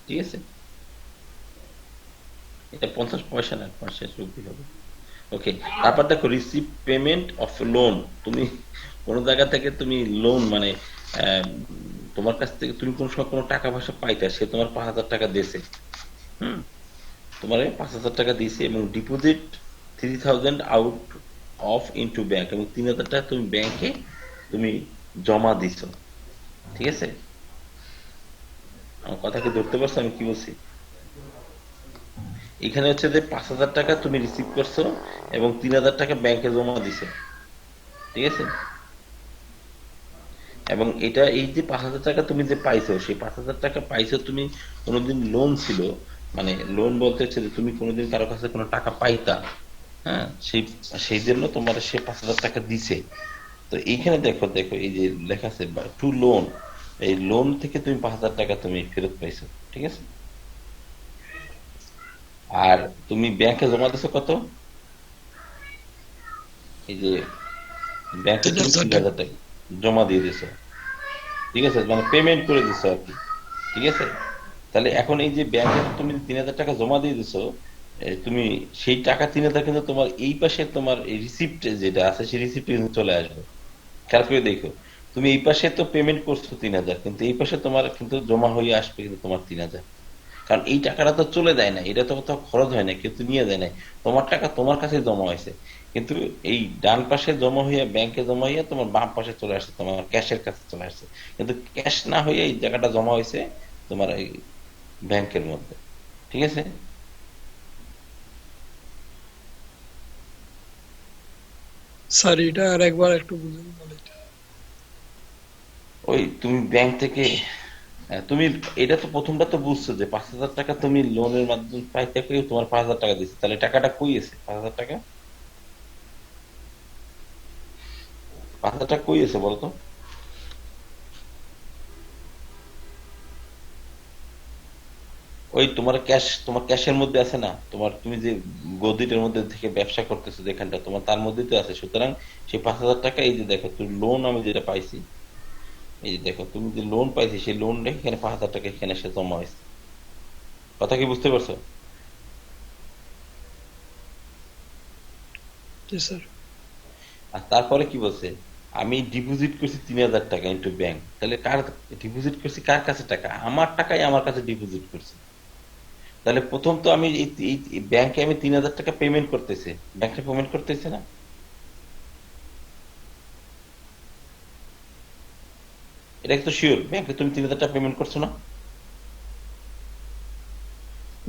ঠিক আছে, এটা 50 পয়সা না, 50 রুপি হবে। ওকে। তারপর দেখো রিসিভ পেমেন্ট অফ লোন। তুমি কোন জায়গা থেকে তুমি লোন মানে আহ, তোমার কাছ থেকে তুমি কোন সময় কোনো টাকা পয়সা পাইতা, সে তোমার 5,000 টাকা দিয়েছে। হুম, তোমার 5,000 টাকা দিয়েছে এবং deposit 3,000 out of into bank, এবং 3,000 টাকা তুমি ব্যাংকে তুমি জমা দিছো। ঠিক আছে, আমার কথা কি ধরতে পারছো আমি কি বলছি? এখানে হচ্ছে যে 5,000 টাকা তুমি রিসিভ করছো এবং 3,000 টাকা ব্যাংকে জমা দিছো। ঠিক আছে, এবং এটা এই যে 5,000 টাকা তুমি যে পাইছো, সেই 5,000 টাকা পাইছো তুমি কোনোদিন লোন ছিল, মানে লোন বলতে হচ্ছে যে তুমি কোনোদিন কারো কাছে কোনো টাকা পাইতা। হ্যাঁ, সেই সেই জন্য তোমার সে 5,000 টাকা দিছে। তো এইখানে দেখো দেখো এই যে লেখা আছে টু লোন, এই লোন থেকে তুমি 5,000 টাকা তুমি ফেরত পাইছো। ঠিক আছে, আর তুমি ব্যাংকে জমা দিছো কত, এই যে ব্যাংকে তিন তুমি হাজার তিন টাকা হাজার টাকা জমা দিয়ে দিছো। ঠিক আছে, মানে পেমেন্ট করে দিছো আর কি। ঠিক আছে, তাহলে এখন এই যে ব্যাংকে তুমি 3,000 টাকা জমা দিয়ে দিছো, তুমি সেই টাকা 3,000 কিন্তু তোমার এই পাশে তোমার রিসিপ্ট যেটা আছে সেই রিসিপ্ট কিন্তু চলে আসবে। খেয়াল করে দেখো, তুমি এই পাশে তো পেমেন্ট করছো 3,000, কিন্তু এই পাশে তোমার কিন্তু জমা হয়ে আসবে কিন্তু তোমার 3,000। কারণ এই টাকাটা তো চলে যায় না, এটা তো কোথাও খরচ হয় না, কিন্তু নিয়ে যায় না, তোমার টাকা তোমার কাছে জমা হয়েছে। কিন্তু এই ডান পাশে জমা হইয়া ব্যাংকে জমা হইয়া তোমার বাম পাশে চলে আসছে, তোমার ক্যাশের কাছে চলে আসছে। কিন্তু ক্যাশ না হয়ে এই জায়গাটা জমা হয়েছে তোমার এই ব্যাংকের মধ্যে। ঠিক আছে, স্যার, এটা আর একবার একটু বুঝুন বলে। ওই তুমি ব্যাংক থেকে তুমি এটা তো প্রথমটা তো বুঝছো যে 5,000 টাকা তুমি লোনের মাধ্যমে পাইতে পেয়ে তোমার 5,000 টাকা দিচ্ছে, তাহলে টাকাটা কই আছে? 5,000 টাকা, 5,000 টাকা কই আছে বলতো? ওই তোমার ক্যাশ, তোমার ক্যাশের মধ্যে আছে না, তোমার তুমি যে গদিটার মধ্যে থেকে ব্যবসা করতেছো যেখানটা তোমার, তার মধ্যে তো আছে। সুতরাং সেই 5,000 টাকা এই যে দেখো তুমি লোন আমি যেটা পাইছি, এই যে দেখো তুমি যে লোন পাইছি সেই লোন রেখে এখানে 5,000 টাকা এখানে এসে জমা হয়েছে। কথা কি বুঝতে পারছো? জি স্যার। আর তারপরে কি বলছে, আমি ডিপোজিট করছি 3,000 টাকা ইন্টু ব্যাংক। তাহলে কার ডিপোজিট করছি, কার কাছে টাকা? আমার টাকাই আমার কাছে ডিপোজিট করছি। তাহলে প্রথম তো আমি এই ব্যাংকে আমি 3,000 টাকা পেমেন্ট করতেছি, ব্যাংকে পেমেন্ট করতেছে না? এটা তো শিওর ব্যাংকে তুমি 3,000 টাকা পেমেন্ট করছো না?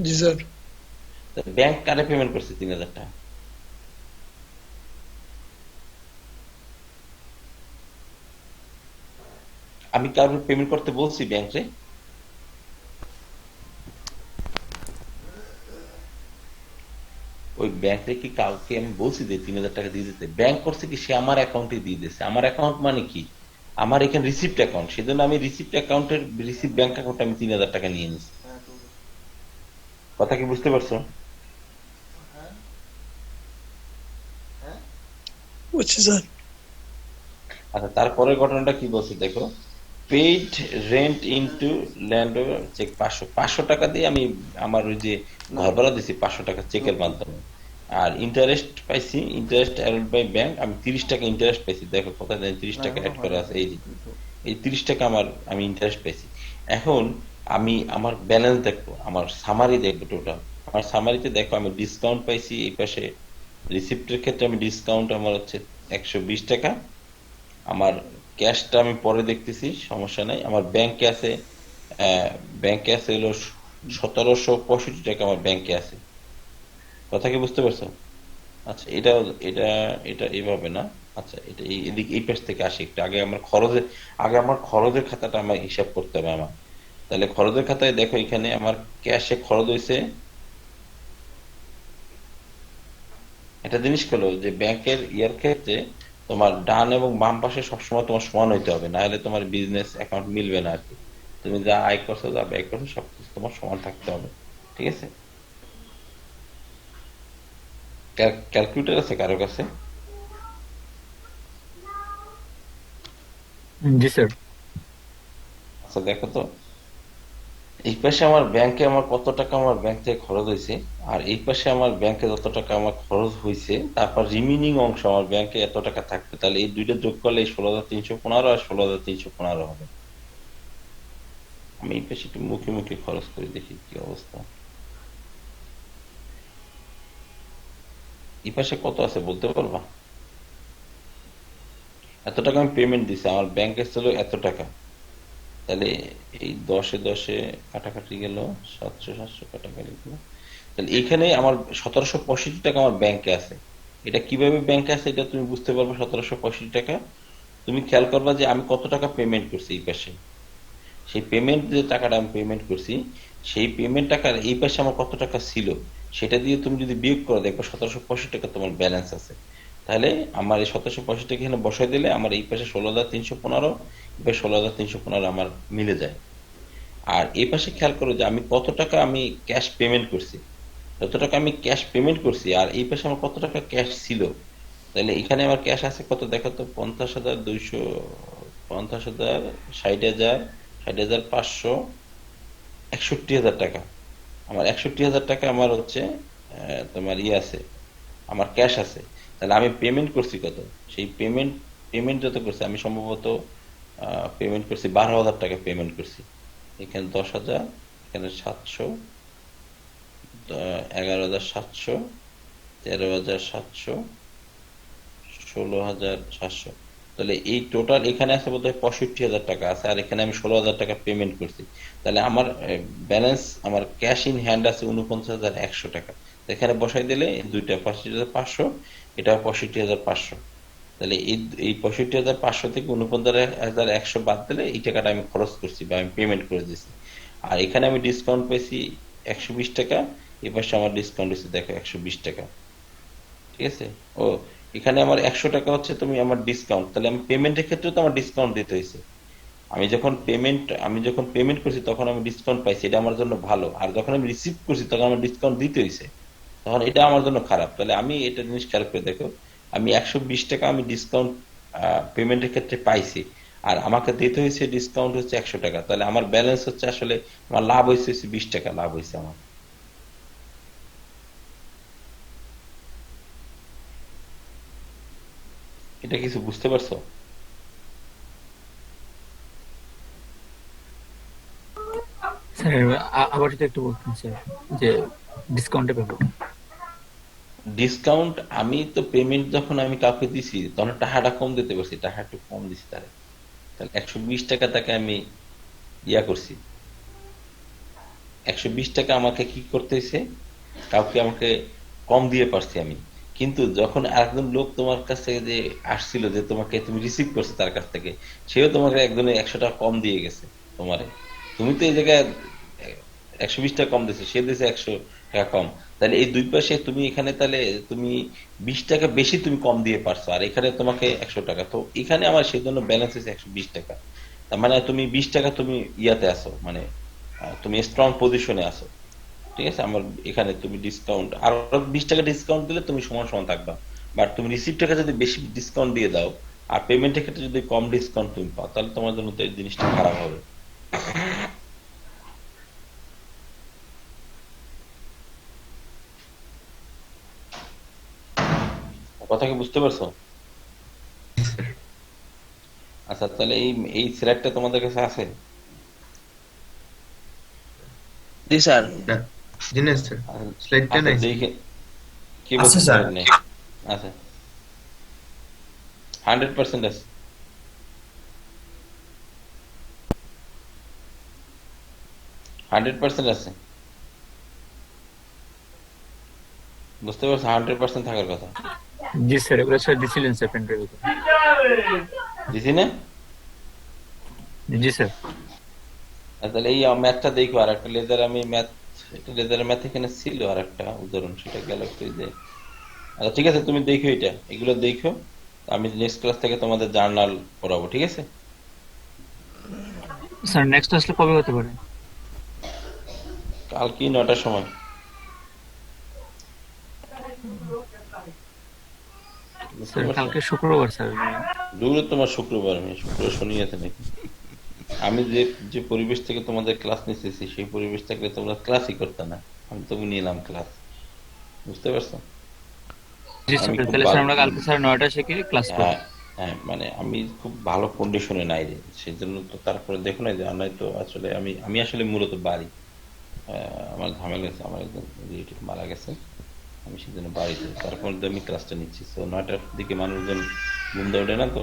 জি স্যার। ব্যাংক কারে পেমেন্ট করছে 3,000 টাকা? আমি কারোর পেমেন্ট করতে বলছি ব্যাংকে? ওই ব্যাংকে কি কাউকে আমি বলছি যে 3,000 টাকা দিয়ে দিতে? ব্যাংক করছে কি, সে আমার অ্যাকাউন্টে দিয়ে দিচ্ছে। আমার অ্যাকাউন্ট মানে কি, আমার এখানে রিসিপ্ট অ্যাকাউন্ট, সেজন্য আমি রিসিপ্ট অ্যাকাউন্টের রিসিপ্ট ব্যাংক অ্যাকাউন্টে আমি 3,000 টাকা নিয়ে নিচ্ছি। কথা কি বুঝতে পারছো? বুঝছি স্যার। আচ্ছা, তারপরের ঘটনাটা কি বলছে দেখো, paid rent into land check 500 টাকা দিয়ে আমি আমার ওই যে ঘর ভাড়া দিছি 500 টাকা চেকের মাধ্যমে। আর ইন্টারেস্ট পাইছি, ইন্টারেস্ট অ্যাড বাই ব্যাংক, আমি 30 টাকা ইন্টারেস্ট পাইছি। দেখো কোথায় 30 টাকা অ্যাড করা আছে, এই যে এই 30 টাকা আমার আমি ইন্টারেস্ট পাইছি। এখন আমি আমার ব্যালেন্স দেখবো, আমার সামারি দেখবো টোটাল। আমার সামারিতে দেখো আমি ডিসকাউন্ট পাইছি এই পাশে, রিসিপ্টের ক্ষেত্রে আমি ডিসকাউন্ট আমার হচ্ছে 120 টাকা। আমার ক্যাশটা আমি পরে দেখতেছি, সমস্যা নাই। আমার ব্যাংকে আছে, আহ, ব্যাংকে আছে হলো 1,765 টাকা আমার ব্যাংকে আছে। কথা কি বুঝতে পারছো? আচ্ছা, এটা এটা এটা এইভাবে না। আচ্ছা, এটা এদিক এই পাশ থেকে আসে একটু আগে আমার খরচের, আগে আমার খরচের খাতাটা আমার হিসাব করতে হবে আমার। তাহলে খরচের খাতায় দেখো এখানে আমার ক্যাশে খরচ হয়েছে। একটা জিনিস হলো যে ব্যাংকের ইয়ার ক্ষেত্রে তোমার ডান এবং বাম পাশে সবসময় তোমার সমান হইতে হবে, না হলে তোমার বিজনেস অ্যাকাউন্ট মিলবে না আর কি। তুমি যা আয় করছো যা ব্যয় করছো সবকিছু তোমার সমান থাকতে হবে, ঠিক আছে? ক্যালকুলেটর আছে কারো কাছে? জি স্যার। আচ্ছা দেখো তো, এই পাশে আমার ব্যাংকে আমার কত টাকা আমার ব্যাংক থেকে খরচ হয়েছে, আর এই পাশে আমার ব্যাংকে যত টাকা আমার খরচ হয়েছে, তারপর রিমেনিং অংশ আমার ব্যাংকে এত টাকা থাকবে, তাহলে এই দুইটা যোগ করলে 16,315 আর 16,315 হবে। আমি এই পাশে একটু মুখে মুখে খরচ করে দেখি কি অবস্থা। এই পাশে কত আছে বলতে পারবা? এত টাকা আমি পেমেন্ট দিছি, আমার ব্যাংকে ছিল এত টাকা। তাহলে এই 10-এ কাটাকাটি গেল, 700 কাটাকাটি গেল, তাহলে এখানে আমার 1765 টাকা আমার ব্যাংকে আছে। এটা কিভাবে ব্যাংকে আছে এটা তুমি বুঝতে পারবে 1765 টাকা। তুমি খেয়াল করবা যে আমি কত টাকা পেমেন্ট করছি এই পাশে, সেই পেমেন্ট যে টাকাটা আমি পেমেন্ট করছি, সেই পেমেন্ট টাকার এই পাশে আমার কত টাকা ছিল, সেটা দিয়ে তুমি যদি বিয়োগ করো দেখবে 1765 টাকা তোমার ব্যালেন্স আছে। তাহলে আমার এই 1765 টাকা এখানে বসাই দিলে আমার এই পাশে 16,315, এই পাশে 16,315 আমার মিলে যায়। আর এই পাশে খেয়াল করো যে আমি কত টাকা আমি ক্যাশ পেমেন্ট করছি, যত টাকা আমি ক্যাশ পেমেন্ট করছি, আর এই পাশে আমার কত টাকা ক্যাশ ছিল। তাহলে এখানে আমার ক্যাশ আছে কত দেখো তো, 50,200, 50,000, 60,000, 60,500, 61,000 টাকা। আমার 61,000 টাকা আমার হচ্ছে তোমার ইয়ে আছে, আমার ক্যাশ আছে। তাহলে আমি পেমেন্ট করছি কত, সেই পেমেন্ট পেমেন্ট যত করছি আমি সম্ভবত পেমেন্ট করছি 12,000 টাকা পেমেন্ট করছি। এখানে 10,000, এখানে 700, 11,700, 13,700, 16,700। তাহলে এই টোটাল এখানে আছে বোধ হয় 65,000 টাকা আছে, আর এখানে আমি 16,000 টাকা পেমেন্ট করছি। তাহলে আমার ব্যালেন্স, আমার ক্যাশ ইন হ্যান্ড আছে 49,100 টাকা। এখানে বসাই দিলে এই দুইটা 65,500, এটা 65,500। তাহলে এই 65,500 থেকে 49,100 বাদ দিলে এই টাকাটা আমি খরচ করছি বা আমি পেমেন্ট করে দিচ্ছি। আর এখানে আমি ডিসকাউন্ট পেয়েছি 120 টাকা, এই পাশে আমার ডিসকাউন্ট হচ্ছে দেখো 120 টাকা, ঠিক আছে? ও, এখানে আমার 100 টাকা হচ্ছে তুমি আমার ডিসকাউন্ট, তাহলে আমি পেমেন্টের ক্ষেত্রে তো আমার ডিসকাউন্ট দিতে হয়েছে। আমি যখন পেমেন্ট করছি তখন আমি ডিসকাউন্ট পাইছি, এটা আমার জন্য ভালো। আর যখন আমি রিসিভ করছি তখন আমার ডিসকাউন্ট দিতে হয়েছে, তখন এটা আমার জন্য খারাপ। তাহলে আমি এটা জিনিস খেয়াল করে দেখো, আমি 120 টাকা আমি ডিসকাউন্ট পেমেন্টের ক্ষেত্রে পাইছি, আর আমাকে দিতে হয়েছে ডিসকাউন্ট হচ্ছে 100 টাকা। তাহলে আমার ব্যালেন্স হচ্ছে আসলে আমার লাভ হয়েছে 20 টাকা লাভ হয়েছে আমার। এটা কিছু বুঝতে পারছো? স্যার আবার যদি একটু বলতেন স্যার, যে ডিসকাউন্টের ব্যাপার। ডিসকাউন্ট আমি তো পেমেন্ট যখন আমি কাউকে দিছি তখন টাকাটা কম দিতে পারছি, টাকা একটু কম দিছি তারে। তাহলে 120 টাকা তাকে আমি ইয়া করছি, 120 টাকা আমাকে কি করতে হয়েছে, কাউকে আমাকে কম দিয়ে পারছি আমি। কিন্তু যখন আরেকজন লোক তোমার কাছে যে আসছিল, যে তোমাকে তুমি রিসিভ করছো তার কাছ থেকে, সেও তোমাকে একজনের 100 টাকা কম দিয়ে গেছে তোমারে। তুমি তো এই জায়গায় 120 টাকা কম দিছো, সে দিয়েছে 100 টাকা কম। তাহলে এই দুই পাশে তুমি এখানে তাহলে তুমি 20 টাকা বেশি তুমি কম দিয়ে পারছো, আর এখানে তোমাকে 100 টাকা, তো এখানে আমার সেই জন্য ব্যালেন্স হয়েছে 120 টাকা। তার মানে তুমি 20 টাকা তুমি ইয়াতে আসো, মানে তুমি স্ট্রং পজিশনে আসো, ঠিক আছে? আমার এখানে তুমি ডিসকাউন্ট আরো 20 টাকা ডিসকাউন্ট দিলে তুমি সমান সমান থাকবা। বাট তুমি রিসিভ টাকা যদি বেশি ডিসকাউন্ট দিয়ে দাও, আর পেমেন্টের ক্ষেত্রে যদি কম ডিসকাউন্ট তুমি পাও, তাহলে তোমার জন্য তো এই জিনিসটা খারাপ হবে। কথা কি বুঝতে পারছো? আচ্ছা, তাহলে এই এই স্ল্যাটটা তোমাদের কাছে আছে? জি স্যার। জি না স্যার, আচ্ছা, স্লাইডটা আচ্ছা, নাই স্যার। দেখে কি আছে বলছো স্যার। স্যার নেই? আচ্ছা, 100% আছে, 100% আছে, বুঝতে পারছো? 100% থাকার কথা। জি স্যার, এগুলো স্যার দিছিলেন স্যার পেন ড্রাইভে। দিছি না? জি স্যার। তাহলে এই ম্যাথটা দেখো, আর একটা লেজার আমি ম্যাথ, একটা লেজারের ম্যাথ এখানে ছিল, আর একটা উদাহরণ, সেটা গেল একটু এই যে। আচ্ছা ঠিক আছে, তুমি দেখো এটা, এগুলো দেখো। আমি নেক্সট ক্লাস থেকে তোমাদের জার্নাল পড়াবো, ঠিক আছে? স্যার নেক্সট আসলে কবে হতে পারে? কালকে 9টার সময়। বুঝতে স্যার পারছো? কালকে শুক্রবার স্যার। দূরে তোমার শুক্রবার, আমি শুক্র শনি আছে নাকি? আমি যে যে পরিবেশ থেকে তোমাদের ক্লাস নিতেছি, সেই পরিবেশ থাকলে তোমরা ক্লাসই করতে না, আমি তো নিলাম ক্লাস। বুঝতে পারছো? জি আমি স্যার, খুব তাহলে স্যার ভালো, আমরা কালকে স্যার 9টা থেকে ক্লাস করবো। হ্যাঁ হ্যাঁ, মানে আমি খুব ভালো কন্ডিশনে নাই রে, সেই জন্য তো তারপরে দেখো না যে, আর নাই তো আসলে আমি আমি আসলে মূলত বাড়ি, আমার ঝামেলা আছে, আমার একজন রিলেটিভ মারা গেছে, আমি সেজন্য বাড়িতে, তারপর আমি ক্লাসটা নিচ্ছি। তো 9টার দিকে মানুষজন ঘুম দিয়ে ওঠে না তো,